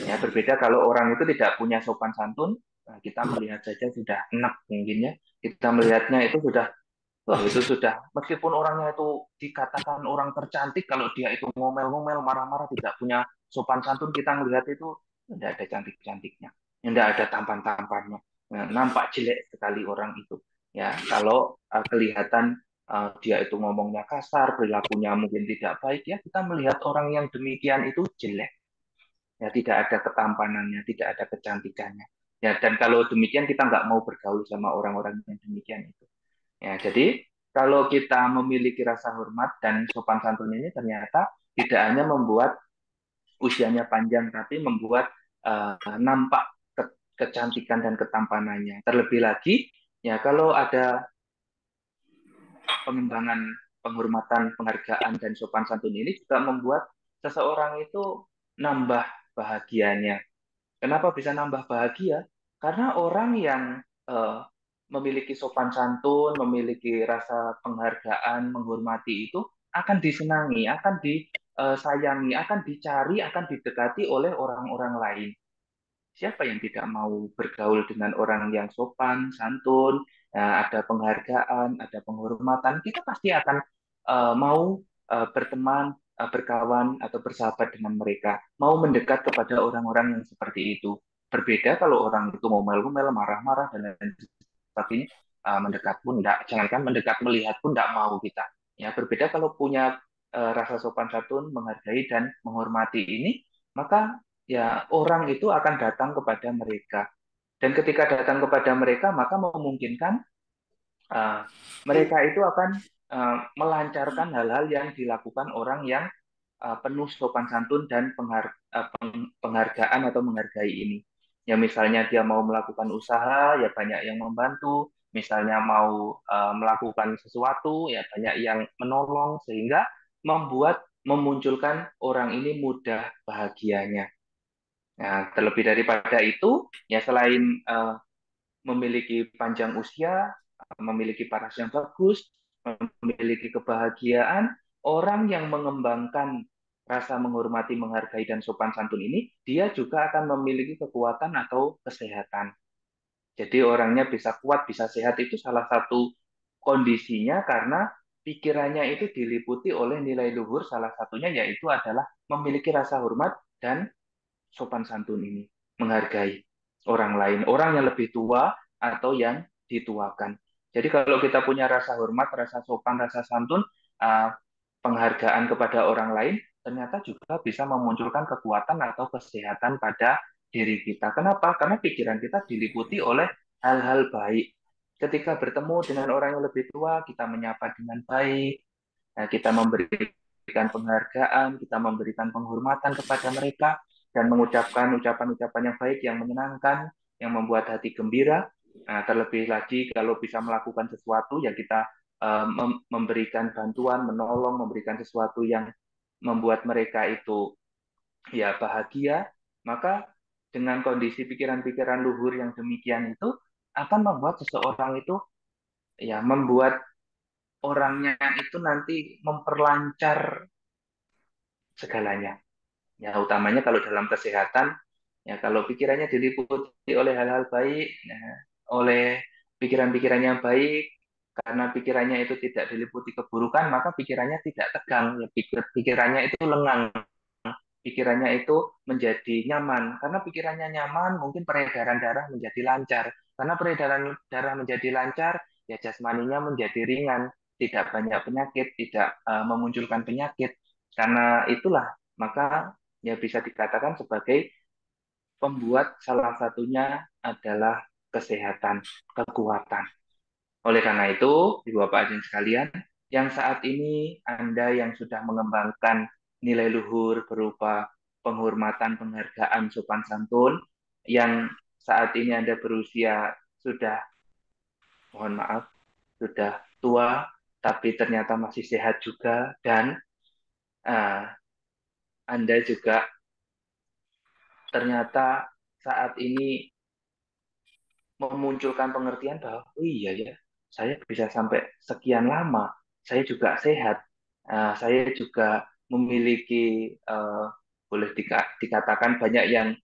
Ya, berbeda kalau orang itu tidak punya sopan santun, kita melihat saja sudah enak mungkin ya. Kita melihatnya itu sudah, wah itu sudah, meskipun orangnya itu dikatakan orang tercantik, kalau dia itu ngomel-ngomel, marah-marah, tidak punya sopan santun, kita melihat itu tidak ada cantik-cantiknya, tidak ada tampan-tampannya. Nah, nampak jelek sekali orang itu. Ya, kalau kelihatan dia itu ngomongnya kasar, perilakunya mungkin tidak baik, ya kita melihat orang yang demikian itu jelek. Ya, tidak ada ketampanannya, tidak ada kecantikannya. Ya, dan kalau demikian kita nggak mau bergaul sama orang-orang yang demikian itu. Ya, jadi kalau kita memiliki rasa hormat dan sopan santun ini ternyata tidak hanya membuat usianya panjang, tapi membuat nampak kecantikan dan ketampanannya. Terlebih lagi, ya kalau ada pengembangan penghormatan, penghargaan dan sopan santun ini juga membuat seseorang itu nambah bahagianya. Kenapa bisa nambah bahagia? Karena orang yang eh, memiliki sopan santun, memiliki rasa penghargaan, menghormati itu akan disenangi, akan disayangi, akan dicari, akan didekati oleh orang-orang lain. Siapa yang tidak mau bergaul dengan orang yang sopan, santun, ada penghargaan, ada penghormatan? Kita pasti akan mau berteman, berkawan, atau bersahabat dengan mereka, mau mendekat kepada orang-orang yang seperti itu. Berbeda kalau orang itu ngomel-ngomel, marah-marah, dan lain sebagainya, mendekat pun enggak, jangankan mendekat, melihat pun enggak mau kita. Ya, berbeda kalau punya rasa sopan santun, menghargai dan menghormati ini, maka ya orang itu akan datang kepada mereka Dan ketika datang kepada mereka, maka memungkinkan uh, mereka itu akan melancarkan hal-hal yang dilakukan orang yang penuh sopan santun dan penghargaan atau menghargai ini. Ya misalnya dia mau melakukan usaha, ya banyak yang membantu. Misalnya mau melakukan sesuatu, ya banyak yang menolong sehingga memunculkan orang ini mudah bahagianya. Nah, terlebih daripada itu, ya selain memiliki panjang usia, memiliki paras yang bagus, memiliki kebahagiaan, orang yang mengembangkan rasa menghormati, menghargai, dan sopan santun ini, dia juga akan memiliki kekuatan atau kesehatan. Jadi orangnya bisa kuat, bisa sehat itu salah satu kondisinya karena pikirannya itu diliputi oleh nilai luhur, salah satunya yaitu adalah memiliki rasa hormat dan sopan santun ini, menghargai orang lain, orang yang lebih tua atau yang dituakan. Jadi kalau kita punya rasa hormat, rasa sopan, rasa santun, uh, penghargaan kepada orang lain, ternyata juga bisa memunculkan kekuatan atau kesehatan pada diri kita. Kenapa? Karena pikiran kita diliputi oleh hal-hal baik. Ketika bertemu dengan orang yang lebih tua, kita menyapa dengan baik, kita memberikan penghargaan, kita memberikan penghormatan kepada mereka, dan mengucapkan ucapan-ucapan yang baik, yang menyenangkan, yang membuat hati gembira. Nah, terlebih lagi kalau bisa melakukan sesuatu, ya kita memberikan bantuan, menolong, memberikan sesuatu yang membuat mereka itu ya bahagia, maka dengan kondisi pikiran-pikiran luhur yang demikian itu akan membuat seseorang itu ya membuat orangnya itu nanti memperlancar segalanya. Ya, utamanya kalau dalam kesehatan, ya kalau pikirannya diliputi oleh hal-hal baik, ya, oleh pikiran-pikiran yang baik, karena pikirannya itu tidak diliputi keburukan, maka pikirannya tidak tegang, ya, pikirannya itu lengang, pikirannya itu menjadi nyaman. Karena pikirannya nyaman, mungkin peredaran darah menjadi lancar. Karena peredaran darah menjadi lancar, ya jasmaninya menjadi ringan, tidak banyak penyakit, tidak memunculkan penyakit. Karena itulah, maka ya bisa dikatakan sebagai pembuat salah satunya adalah kesehatan, kekuatan. Oleh karena itu, Ibu Bapak Hadirin sekalian, yang saat ini Anda yang sudah mengembangkan nilai luhur berupa penghormatan, penghargaan, sopan santun, yang saat ini Anda berusia sudah, mohon maaf, sudah tua, tapi ternyata masih sehat juga, dan uh, Anda juga ternyata saat ini memunculkan pengertian bahwa oh iya ya, saya bisa sampai sekian lama, saya juga sehat, saya juga memiliki boleh dikatakan banyak yang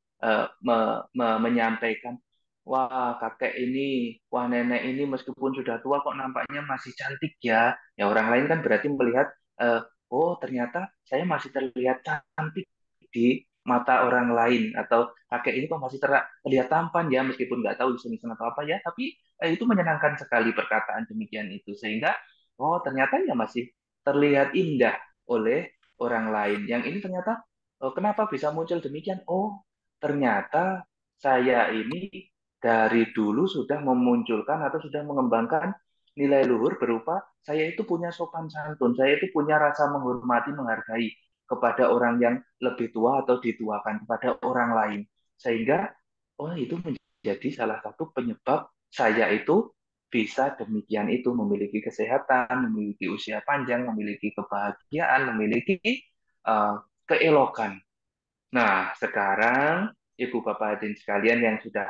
menyampaikan, wah kakek ini, wah nenek ini meskipun sudah tua kok nampaknya masih cantik ya. Ya orang lain kan berarti melihat, eh, oh ternyata saya masih terlihat cantik di mata orang lain atau kakek ini kok masih terlihat tampan ya meskipun nggak tahu desain atau apa ya tapi itu menyenangkan sekali perkataan demikian itu sehingga oh ternyata ya masih terlihat indah oleh orang lain yang ini ternyata oh, kenapa bisa muncul demikian oh ternyata saya ini dari dulu sudah memunculkan atau sudah mengembangkan nilai luhur berupa saya itu punya sopan santun saya itu punya rasa menghormati menghargai kepada orang yang lebih tua atau dituakan kepada orang lain. Sehingga, oh itu menjadi salah satu penyebab saya itu bisa demikian itu, memiliki kesehatan, memiliki usia panjang, memiliki kebahagiaan, memiliki keelokan. Nah, sekarang Ibu Bapak hadirin sekalian yang sudah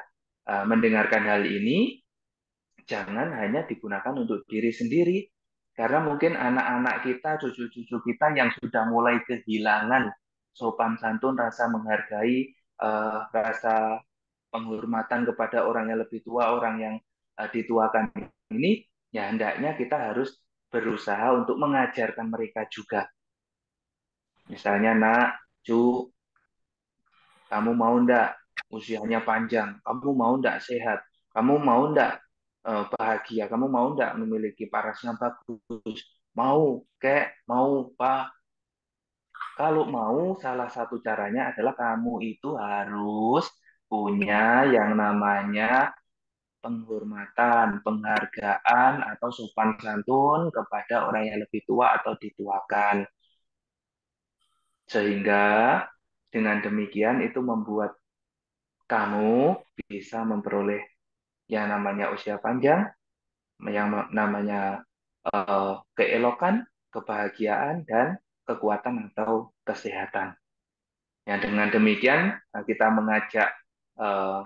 mendengarkan hal ini, jangan hanya digunakan untuk diri sendiri, karena mungkin anak-anak kita, cucu-cucu kita yang sudah mulai kehilangan sopan santun, rasa menghargai, rasa penghormatan kepada orang yang lebih tua, orang yang dituakan ini, ya hendaknya kita harus berusaha untuk mengajarkan mereka juga. Misalnya, nak, cu, kamu mau ndak usianya panjang? Kamu mau ndak sehat? Kamu mau ndak bahagia? Kamu mau ndak memiliki paras yang bagus? Mau, kek, mau, pak. Kalau mau, salah satu caranya adalah kamu itu harus punya yang namanya penghormatan, penghargaan, atau sopan santun kepada orang yang lebih tua atau dituakan. Sehingga dengan demikian itu membuat kamu bisa memperoleh yang namanya usia panjang, yang namanya keelokan, kebahagiaan, dan kekuatan atau kesehatan. Yang dengan demikian kita mengajak eh,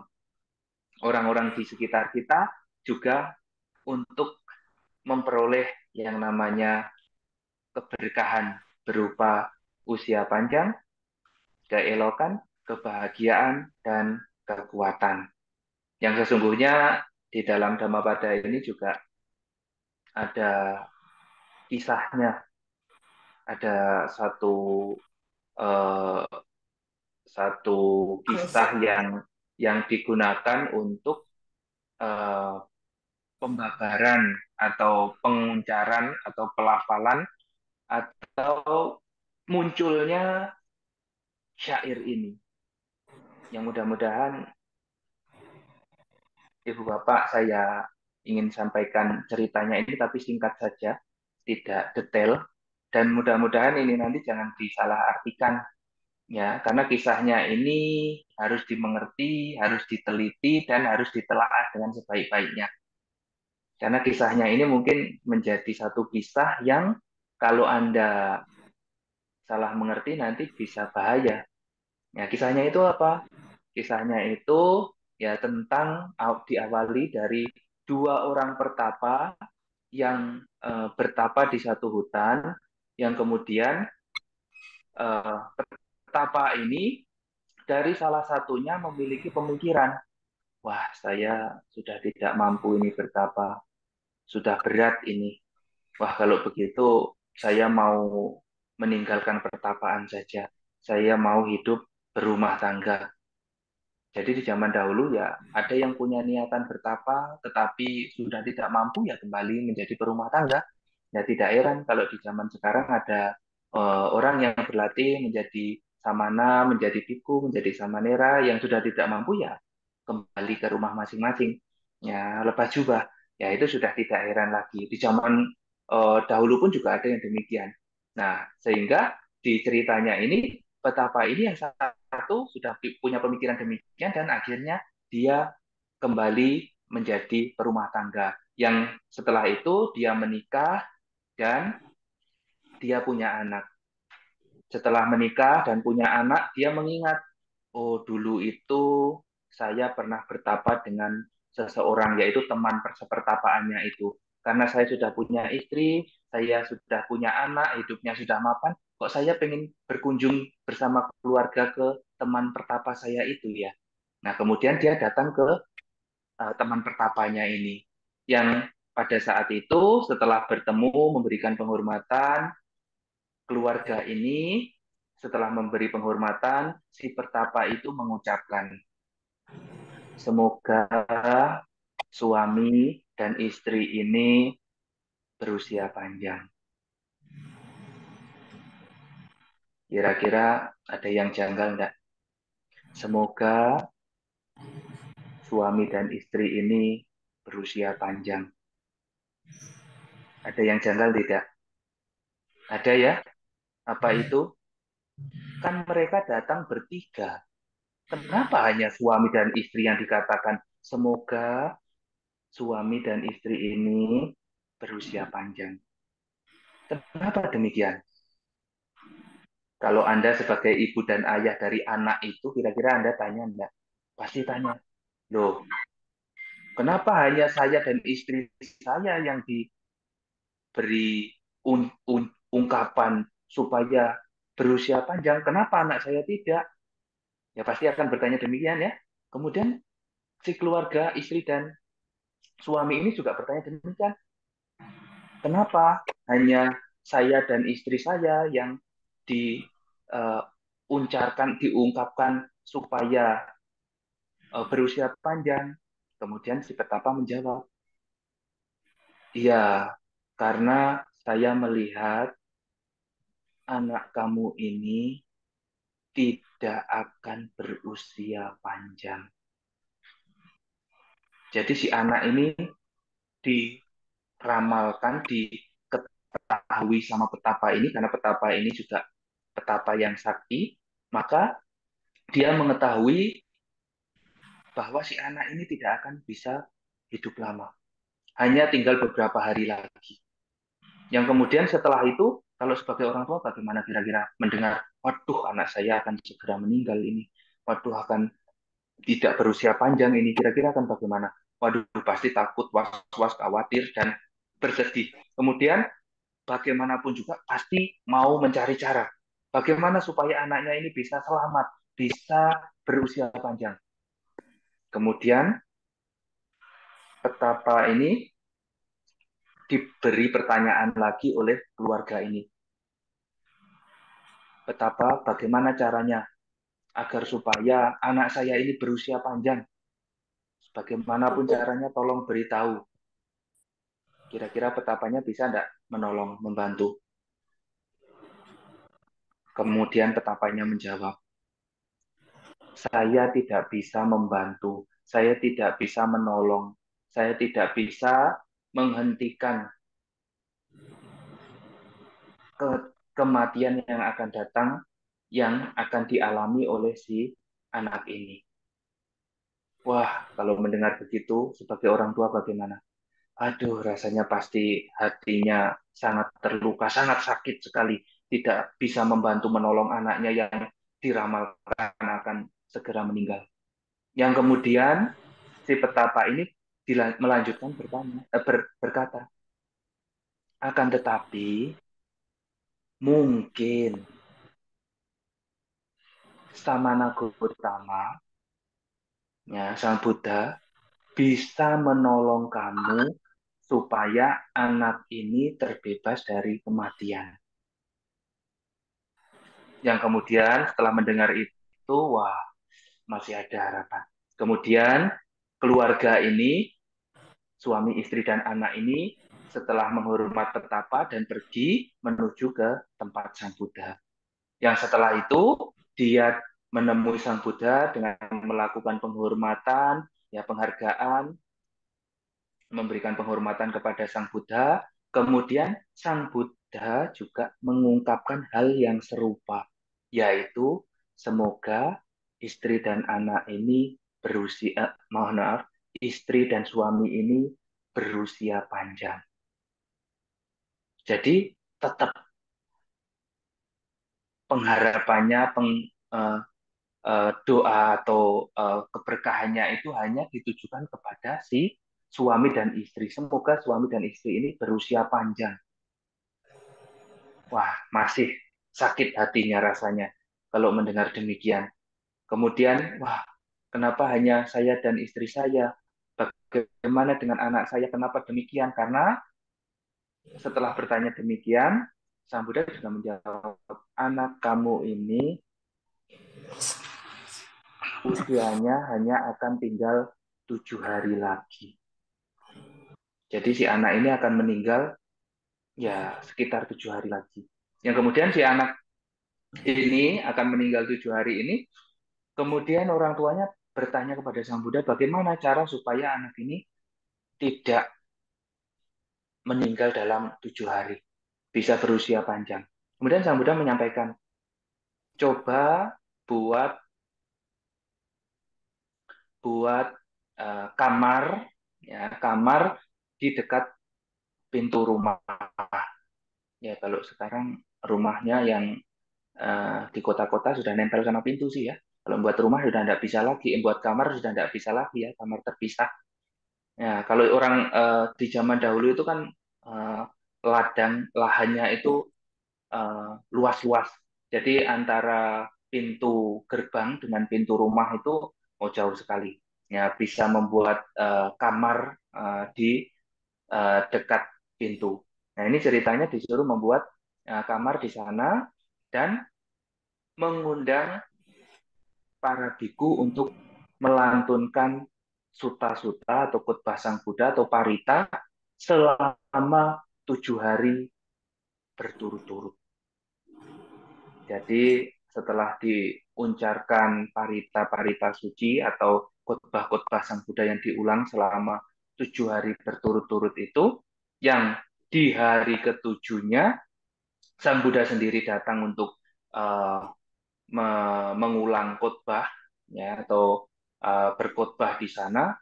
orang-orang di sekitar kita juga untuk memperoleh yang namanya keberkahan berupa usia panjang, keelokan, kebahagiaan, dan kekuatan. Yang sesungguhnya di dalam Dhammapada ini juga ada kisahnya, ada eh, satu kisah Konsep. yang digunakan untuk eh, pembakaran atau penguncaran atau pelafalan atau munculnya syair ini. Yang mudah-mudahan Ibu Bapak saya ingin sampaikan ceritanya ini tapi singkat saja, tidak detail dan mudah-mudahan ini nanti jangan disalahartikan ya, karena kisahnya ini harus dimengerti, harus diteliti dan harus ditelaah dengan sebaik-baiknya. Karena kisahnya ini mungkin menjadi satu kisah yang kalau Anda salah mengerti nanti bisa bahaya. Ya, kisahnya itu apa? Kisahnya itu ya tentang diawali dari dua orang pertapa yang bertapa di satu hutan, yang kemudian pertapa ini dari salah satunya memiliki pemikiran, wah saya sudah tidak mampu ini bertapa, sudah berat ini. Wah kalau begitu saya mau meninggalkan pertapaan saja, saya mau hidup berumah tangga. Jadi di zaman dahulu ya ada yang punya niatan bertapa tetapi sudah tidak mampu ya kembali menjadi berumah tangga. Ya tidak heran kalau di zaman sekarang ada orang yang berlatih menjadi samana, menjadi biku, menjadi samanera yang sudah tidak mampu ya kembali ke rumah masing-masing. Ya lepas jubah. Ya itu sudah tidak heran lagi. Di zaman dahulu pun juga ada yang demikian. Nah, sehingga di ceritanya ini betapa ini yang satu sudah punya pemikiran demikian dan akhirnya dia kembali menjadi perumah tangga. Yang setelah itu dia menikah dan dia punya anak. Setelah menikah dan punya anak, dia mengingat, oh dulu itu saya pernah bertapa dengan seseorang, yaitu teman sepertapaannya itu. Karena saya sudah punya istri, saya sudah punya anak, hidupnya sudah mapan, kok saya pengen berkunjung bersama keluarga ke teman pertapa saya itu ya. Nah, kemudian dia datang ke teman pertapanya ini, yang pada saat itu setelah bertemu memberikan penghormatan, keluarga ini setelah memberi penghormatan, si pertapa itu mengucapkan, semoga suami dan istri ini berusia panjang. Kira-kira ada yang janggal enggak? Semoga suami dan istri ini berusia panjang. Ada yang janggal tidak? Ada ya? Apa itu? Kan mereka datang bertiga. Kenapa hanya suami dan istri yang dikatakan semoga suami dan istri ini berusia panjang? Kenapa demikian? Kalau Anda sebagai ibu dan ayah dari anak itu, kira-kira Anda tanya enggak? Pasti tanya. Loh, kenapa hanya saya dan istri saya yang diberi ungkapan supaya berusia panjang? Kenapa anak saya tidak? Ya pasti akan bertanya demikian ya. Kemudian si keluarga, istri dan suami ini juga bertanya demikian. Kenapa hanya saya dan istri saya yang diungkapkan supaya berusia panjang? Kemudian si petapa menjawab, iya, karena saya melihat anak kamu ini tidak akan berusia panjang. Jadi si anak ini diramalkan, diketahui sama petapa ini, karena petapa ini juga petapa yang sakti, maka dia mengetahui bahwa si anak ini tidak akan bisa hidup lama. Hanya tinggal beberapa hari lagi. Yang kemudian setelah itu, kalau sebagai orang tua bagaimana kira-kira mendengar, waduh anak saya akan segera meninggal ini, waduh akan tidak berusia panjang ini, kira-kira akan bagaimana? Waduh pasti takut, was-was, khawatir, dan bersedih. Kemudian bagaimanapun juga pasti mau mencari cara. Bagaimana supaya anaknya ini bisa selamat, bisa berusia panjang. Kemudian petapa ini diberi pertanyaan lagi oleh keluarga ini. Petapa, bagaimana caranya agar supaya anak saya ini berusia panjang? Bagaimanapun caranya tolong beritahu. Kira-kira petapanya bisa enggak menolong, membantu? Kemudian petapanya menjawab, saya tidak bisa membantu, saya tidak bisa menolong, saya tidak bisa menghentikan kematian yang akan datang, yang akan dialami oleh si anak ini. Wah, kalau mendengar begitu, sebagai orang tua bagaimana? Aduh, rasanya pasti hatinya sangat terluka, sangat sakit sekali. Tidak bisa membantu menolong anaknya yang diramalkan akan segera meninggal. Yang kemudian si petapa ini melanjutkan berkata, akan tetapi mungkin Samana Gautama, ya, Sang Buddha, bisa menolong kamu supaya anak ini terbebas dari kematian. Yang kemudian setelah mendengar itu, wah, masih ada harapan. Kemudian keluarga ini, suami, istri, dan anak ini, setelah menghormat petapa dan pergi menuju ke tempat Sang Buddha. Yang setelah itu, dia menemui Sang Buddha dengan melakukan penghormatan, ya penghargaan, memberikan penghormatan kepada Sang Buddha. Kemudian Sang Buddha juga mengungkapkan hal yang serupa, yaitu semoga istri dan anak ini berusia, mohon maaf, istri dan suami ini berusia panjang. Jadi tetap pengharapannya, doa atau keberkahannya itu hanya ditujukan kepada si suami dan istri. Semoga suami dan istri ini berusia panjang. Wah, masih sakit hatinya rasanya kalau mendengar demikian. Kemudian, wah, kenapa hanya saya dan istri saya? Bagaimana dengan anak saya? Kenapa demikian? Karena setelah bertanya demikian, Sang Buddha juga menjawab, anak kamu ini usianya hanya akan tinggal 7 hari lagi. Jadi si anak ini akan meninggal ya sekitar 7 hari lagi. Yang kemudian si anak ini akan meninggal 7 hari ini. Kemudian orang tuanya bertanya kepada Sang Buddha bagaimana cara supaya anak ini tidak meninggal dalam 7 hari, bisa berusia panjang. Kemudian Sang Buddha menyampaikan, coba buat buat kamar, ya kamar di dekat pintu rumah. Ya kalau sekarang rumahnya yang di kota-kota sudah nempel sama pintu sih ya. Kalau buat rumah sudah tidak bisa lagi, buat kamar sudah tidak bisa lagi ya, kamar terpisah. Ya, kalau orang di zaman dahulu itu kan ladang lahannya itu luas-luas. Jadi antara pintu gerbang dengan pintu rumah itu oh, jauh sekali. Ya, bisa membuat kamar di dekat pintu. Nah, ini ceritanya disuruh membuat kamar di sana dan mengundang para biku untuk melantunkan suta-suta atau khotbah Sang Buddha atau parita selama 7 hari berturut-turut. Jadi setelah diuncapkan parita-parita suci atau khotbah-khotbah Sang Buddha yang diulang selama 7 hari berturut-turut itu, yang di hari ketujuhnya Sang Buddha sendiri datang untuk uh, mengulang khotbah ya atau berkhotbah di sana,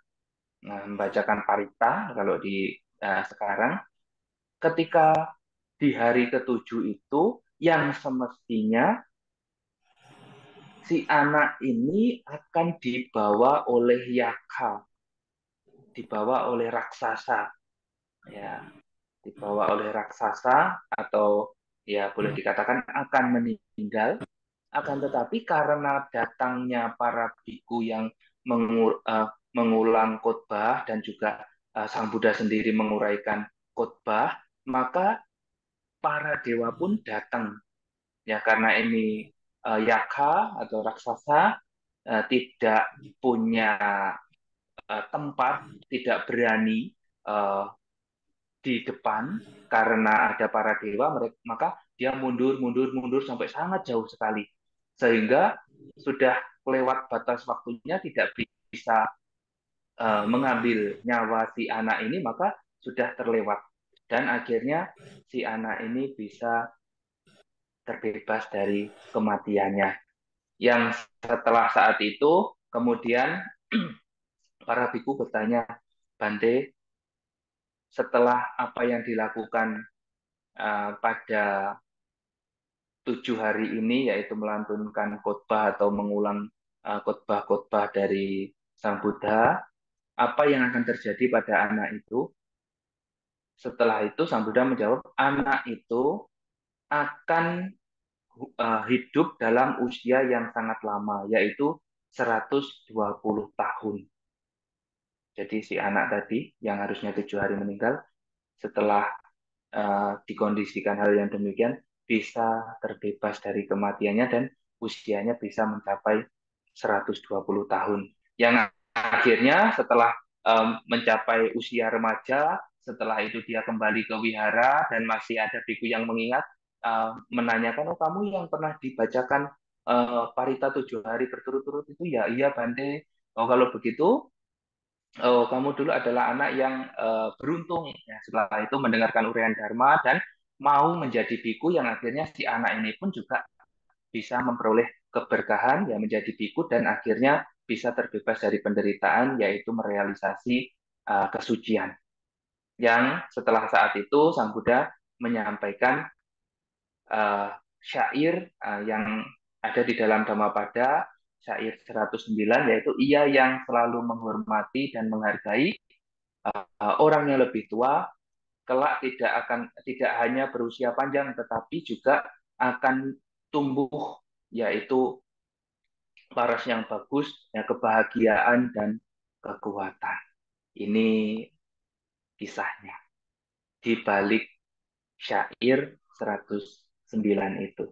membacakan parita kalau di sekarang. Ketika di hari ketujuh itu yang semestinya si anak ini akan dibawa oleh yaka, dibawa oleh raksasa, ya, dibawa oleh raksasa atau ya boleh dikatakan akan meninggal. Akan tetapi karena datangnya para biku yang mengulang khotbah dan juga Sang Buddha sendiri menguraikan khotbah, maka para dewa pun datang. Ya karena ini yaka atau raksasa tidak punya tempat, tidak berani uh, di depan karena ada para dewa, maka dia mundur, mundur, mundur sampai sangat jauh sekali. Sehingga sudah lewat batas waktunya tidak bisa mengambil nyawa si anak ini, maka sudah terlewat. Dan akhirnya si anak ini bisa terbebas dari kematiannya. Yang setelah saat itu, kemudian para biku bertanya, Bante, setelah apa yang dilakukan pada 7 hari ini, yaitu melantunkan khotbah atau mengulang khotbah-khotbah dari Sang Buddha, apa yang akan terjadi pada anak itu? Setelah itu Sang Buddha menjawab, anak itu akan hidup dalam usia yang sangat lama, yaitu 120 tahun. Jadi si anak tadi yang harusnya 7 hari meninggal, setelah dikondisikan hal yang demikian, bisa terbebas dari kematiannya dan usianya bisa mencapai 120 tahun. Yang akhirnya setelah mencapai usia remaja, setelah itu dia kembali ke wihara dan masih ada biku yang mengingat, menanyakan, oh kamu yang pernah dibacakan parita 7 hari berturut-turut itu ya, iya Bante. Oh kalau begitu, oh kamu dulu adalah anak yang beruntung. Ya, setelah itu mendengarkan uraian Dharma dan mau menjadi biku, yang akhirnya si anak ini pun juga bisa memperoleh keberkahan ya menjadi biku dan akhirnya bisa terbebas dari penderitaan, yaitu merealisasi kesucian. Yang setelah saat itu Sang Buddha menyampaikan uh, syair yang ada di dalam Dhammapada, syair 109, yaitu ia yang selalu menghormati dan menghargai orang yang lebih tua, kelak tidak hanya berusia panjang tetapi juga akan tumbuh, yaitu paras yang bagus, ya, kebahagiaan dan kekuatan. Ini kisahnya di balik syair 109 itu.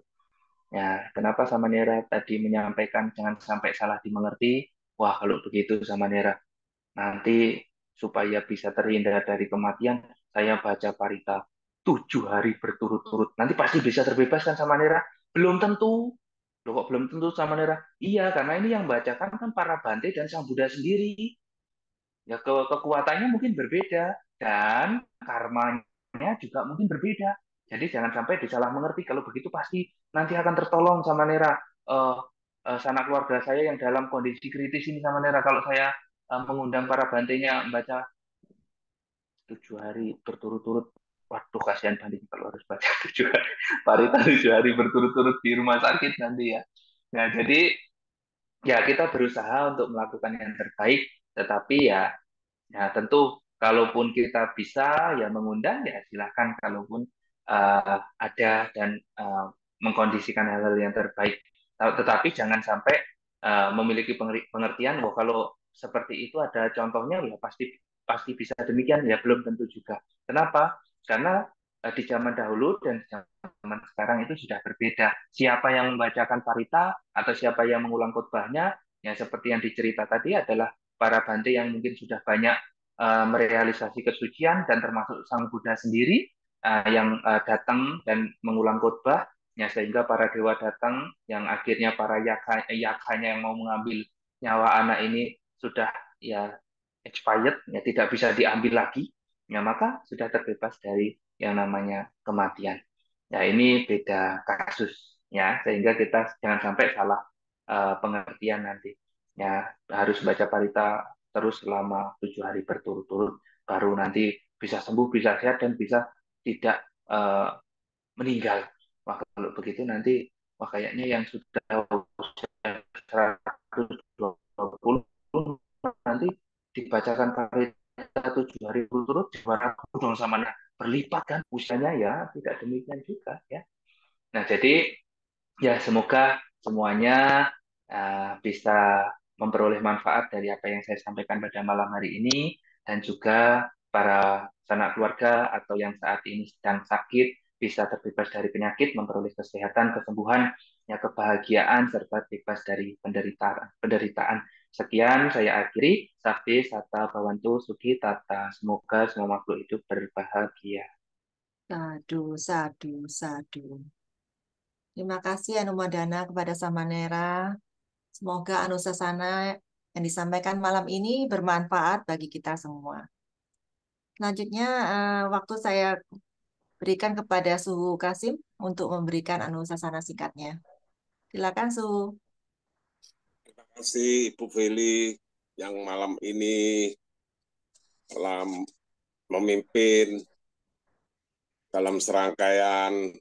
Ya, kenapa Samanera tadi menyampaikan jangan sampai salah dimengerti? Wah, kalau begitu Samanera, nanti supaya bisa terhindar dari kematian, saya baca parita 7 hari berturut-turut. Nanti pasti bisa terbebas kan Samanera? Belum tentu. Loh, kok belum tentu Samanera? Iya, karena ini yang bacakan kan para Bante dan Sang Buddha sendiri. Ya kekuatannya mungkin berbeda dan karmanya juga mungkin berbeda. Jadi jangan sampai disalah mengerti. Kalau begitu pasti nanti akan tertolong sama Nera. Sanak keluarga saya yang dalam kondisi kritis ini sama Nera. Kalau saya mengundang para bantenya membaca 7 hari berturut-turut. Waduh, kasihan banding kalau harus baca 7 hari. Parita 7 hari berturut-turut di rumah sakit nanti ya. Nah, jadi ya kita berusaha untuk melakukan yang terbaik, tetapi ya, ya tentu kalaupun kita bisa ya mengundang ya silahkan, kalaupun ada dan mengkondisikan hal-hal yang terbaik. Tetapi jangan sampai memiliki pengertian, oh kalau seperti itu ada contohnya ya pasti pasti bisa demikian, ya belum tentu juga. Kenapa? Karena di zaman dahulu dan zaman sekarang itu sudah berbeda. Siapa yang membacakan parita atau siapa yang mengulang khotbahnya, yang seperti yang dicerita tadi adalah para bante yang mungkin sudah banyak merealisasi kesucian, dan termasuk Sang Buddha sendiri yang datang dan mengulang khotbah. Ya, sehingga para dewa datang yang akhirnya para yakanya yang mau mengambil nyawa anak ini sudah ya expired, ya tidak bisa diambil lagi, ya maka sudah terbebas dari yang namanya kematian. Ya ini beda kasus, ya sehingga kita jangan sampai salah pengertian nanti. Ya harus baca parita terus selama 7 hari berturut-turut, baru nanti bisa sembuh, bisa sehat dan bisa tidak meninggal. Wah, kalau begitu nanti wah kayaknya yang sudah usia 120 nanti dibacakan parita 7 hari berturut gimana dong sama anak berlipat kan usianya, ya tidak demikian juga ya. Nah jadi ya semoga semuanya bisa memperoleh manfaat dari apa yang saya sampaikan pada malam hari ini, dan juga para sanak keluarga atau yang saat ini sedang sakit bisa terbebas dari penyakit, memperoleh kesehatan, kesembuhan, ya kebahagiaan serta bebas dari penderitaan. Sekian saya akhiri. Sakti Sata Bawantu Sugi Tata. Semoga semua makhluk hidup berbahagia. Sadu, sadu, sadu. Terima kasih Anumadana kepada Samanera. Semoga Anusasana yang disampaikan malam ini bermanfaat bagi kita semua. Selanjutnya, waktu saya berikan kepada Suhu Kasim untuk memberikan Anusasana singkatnya. Silakan Suhu. Terima kasih Ibu Feli yang malam ini telah memimpin dalam serangkaian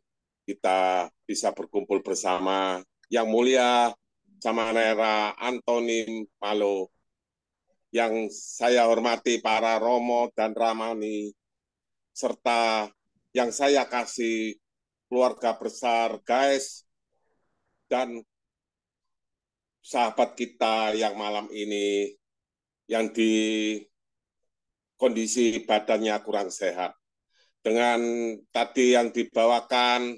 kita bisa berkumpul bersama. Yang mulia Samanera Antonim Malo, yang saya hormati para Romo dan Ramani, serta yang saya kasih keluarga besar guys dan sahabat kita yang malam ini yang di kondisi badannya kurang sehat. Dengan tadi yang dibawakan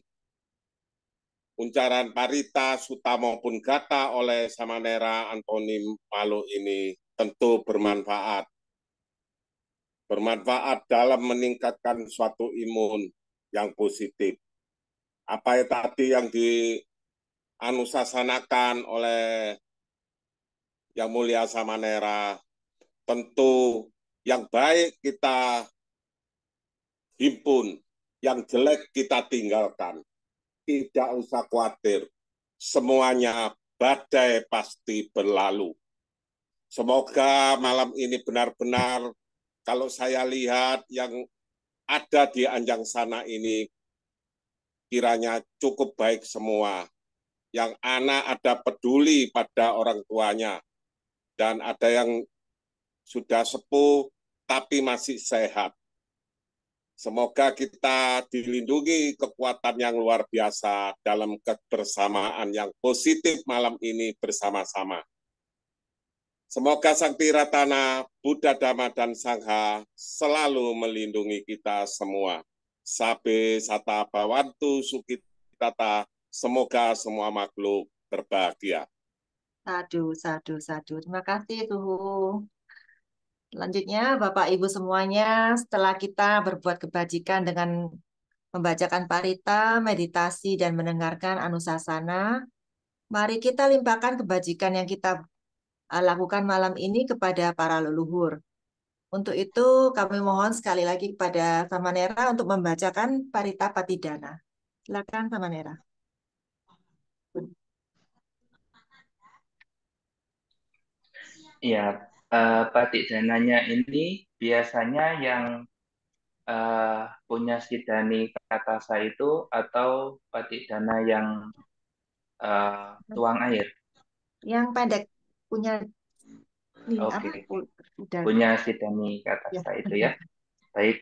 uncaran parita, suta maupun gata oleh Samanera Antonim Malu ini tentu bermanfaat. Bermanfaat dalam meningkatkan suatu imun yang positif. Apa yang tadi yang dianusasanakan oleh Yang Mulia Samanera, tentu yang baik kita himpun, yang jelek kita tinggalkan. Tidak usah khawatir, semuanya badai pasti berlalu. Semoga malam ini benar-benar kalau saya lihat yang ada di Anjang sana ini kiranya cukup baik semua. Yang anak ada peduli pada orang tuanya dan ada yang sudah sepuh tapi masih sehat. Semoga kita dilindungi kekuatan yang luar biasa dalam kebersamaan yang positif malam ini bersama-sama. Semoga Sang Tiratana, Buddha, Dhamma, dan Sangha selalu melindungi kita semua. Sabe Sata Bawantu Sukitata, semoga semua makhluk berbahagia. Sadu, sadu, sadu. Terima kasih Suhu. Selanjutnya, Bapak Ibu semuanya, setelah kita berbuat kebajikan dengan membacakan parita, meditasi, dan mendengarkan anusasana, mari kita limpahkan kebajikan yang kita lakukan malam ini kepada para leluhur. Untuk itu, kami mohon sekali lagi kepada Samanera untuk membacakan parita patidana. Silakan Samanera. Ya, batik dananya ini biasanya yang punya sidani katasa itu atau batik dana yang tuang air. Yang pendek punya nih apa? Oke, Udah punya sidani ya. katasa itu ya. Baik,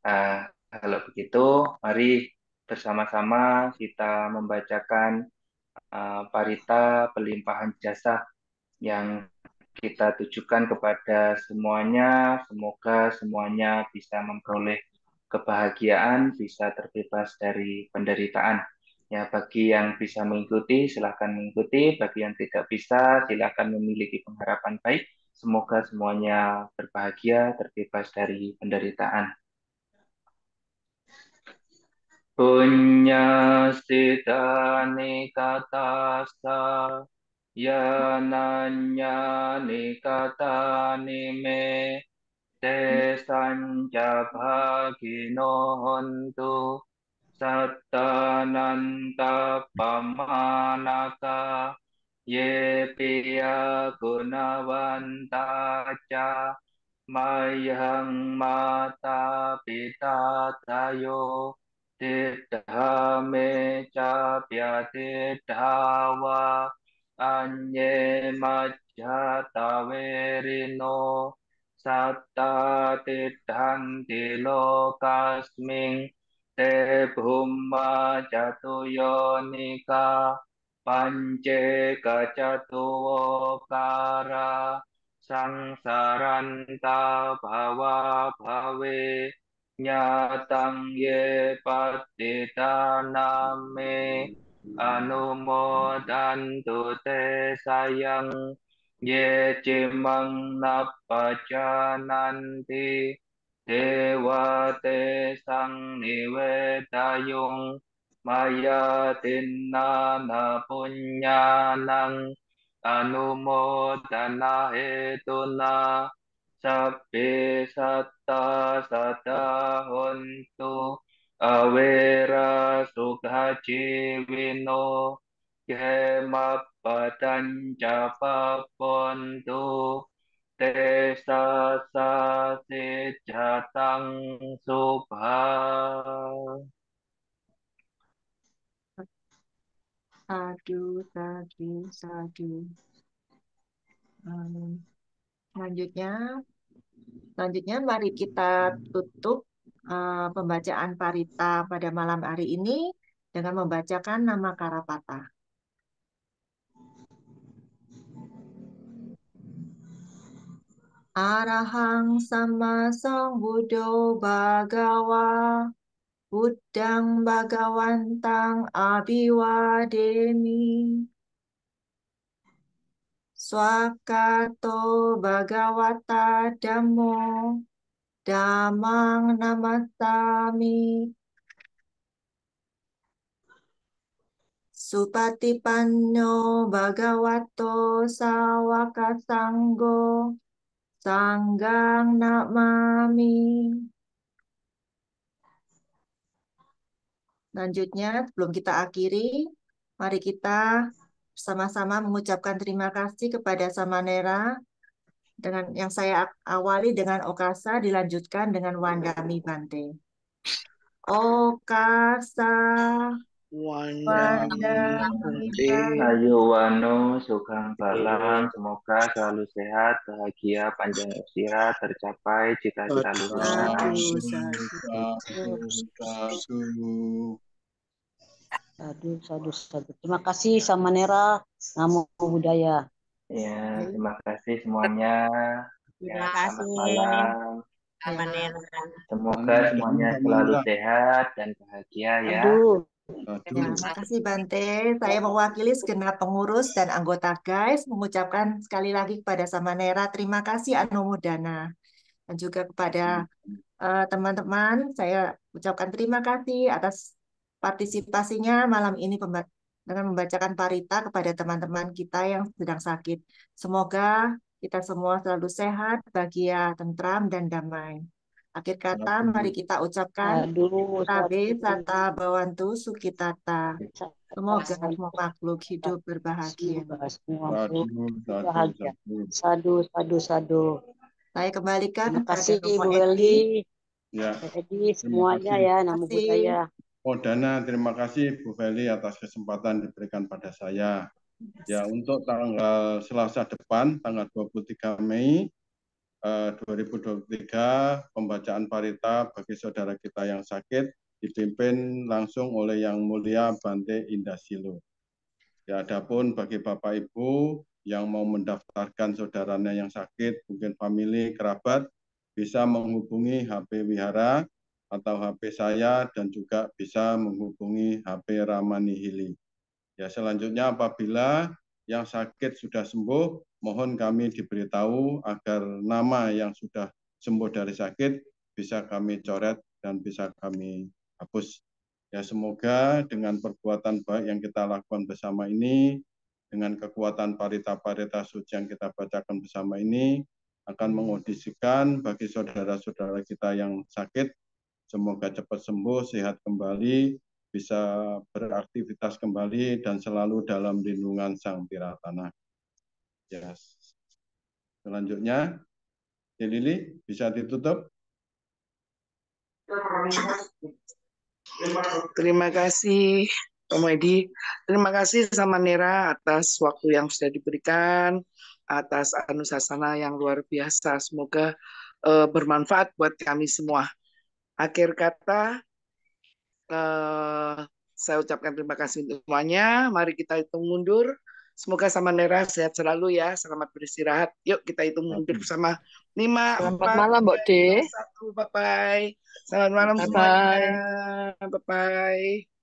eh, kalau begitu mari bersama-sama kita membacakan parita pelimpahan jasa yang kita tujukan kepada semuanya. Semoga semuanya bisa memperoleh kebahagiaan, bisa terbebas dari penderitaan. Ya, bagi yang bisa mengikuti, silakan mengikuti. Bagi yang tidak bisa, silakan memiliki pengharapan baik. Semoga semuanya berbahagia, terbebas dari penderitaan. Punyasithani katasa yananya nikatani me te sanca bhagino hontu sattananta pamanaka ye piya gunawanta ca mayang mata pita tayo tiddha me ca pyatiddhawa anye majjata verino satta tiddhanti lokasming te bhumma jatuyonika pance kacatuwokara sangsaranta bhava bhave nyatang ye patitaname anumodantu te sayang ye cimang nappajananti dewa te sang nivedayung maya tinnana punyanang anumodana hetuna sabbe satta sada hontu awera sukha jiwino kemappadanca papontu Tesa sa sejatang subha. Sadu, sadu, sadu. Selanjutnya mari kita tutup pembacaan parita pada malam hari ini dengan membacakan nama Karapata. Arahang sama Sang Buddho Bhagawa Buddhang Bhagawantang Abhiwademi Swakato Bhagawata Dhammo Dhammang Namassami Supatipanno Bhagavato Sawaka Sanggo Sanggang Namami. Selanjutnya, sebelum kita akhiri, mari kita sama-sama mengucapkan terima kasih kepada Samanera dengan yang saya awali dengan Okasa, dilanjutkan dengan Wandami Bante. Okasa Wandami Bante. Ayu Wano Sugeng Balang, semoga selalu sehat, bahagia, panjang usia, tercapai cita-cita luhurnya. Sadu. Terima kasih Samanera, Namo Buddhaya. Ya, terima kasih semuanya. Terima kasih. Selamat malam. Samanera. Semoga semuanya selalu sehat dan bahagia ya. Ya, terima kasih Bante. Saya mewakili segenap pengurus dan anggota GAIS mengucapkan sekali lagi kepada Samanera terima kasih Anumodana. Dan juga kepada teman-teman, saya ucapkan terima kasih atas partisipasinya malam ini dengan membacakan parita kepada teman-teman kita yang sedang sakit. Semoga kita semua selalu sehat, bahagia, tentram, dan damai. Akhir kata, mari kita ucapkan Tabe Sata Bawantu Sukitata. Semoga semua makhluk hidup berbahagia. Sadu. Saya kembalikan Terima kepada kasih Romo Ibu Edi. Welly, Ya, Edi semuanya ya, Namo Buddhaya. Dana, terima kasih Bu Feli atas kesempatan diberikan pada saya. Ya, untuk tanggal Selasa depan, tanggal 23 Mei 2023, pembacaan parita bagi saudara kita yang sakit dipimpin langsung oleh Yang Mulia Bante Indasilo. Ya, adapun bagi Bapak Ibu yang mau mendaftarkan saudaranya yang sakit, mungkin famili, kerabat, bisa menghubungi HP Wihara atau HP saya dan juga bisa menghubungi HP Ramani Hili. Ya, selanjutnya apabila yang sakit sudah sembuh, mohon kami diberitahu agar nama yang sudah sembuh dari sakit bisa kami coret dan bisa kami hapus. Ya, semoga dengan perbuatan baik yang kita lakukan bersama ini, dengan kekuatan parita-parita suci yang kita bacakan bersama ini, akan mengondisikan bagi saudara-saudara kita yang sakit, semoga cepat sembuh, sehat kembali, bisa beraktivitas kembali, dan selalu dalam lindungan Sang Tiratana. Ya. Selanjutnya, Lili, bisa ditutup? Terima kasih, Pak Muedi. Terima kasih sama Nera atas waktu yang sudah diberikan, atas anusasana yang luar biasa. Semoga bermanfaat buat kami semua. Akhir kata, saya ucapkan terima kasih untuk semuanya. Mari kita hitung mundur. Semoga sama Nera sehat selalu ya. Selamat beristirahat. Yuk kita hitung mundur bersama. 5, Selamat 4, malam, Mbok D. 3, 2, 1. Bye-bye. Selamat malam Bye-bye. semuanya. Bye-bye.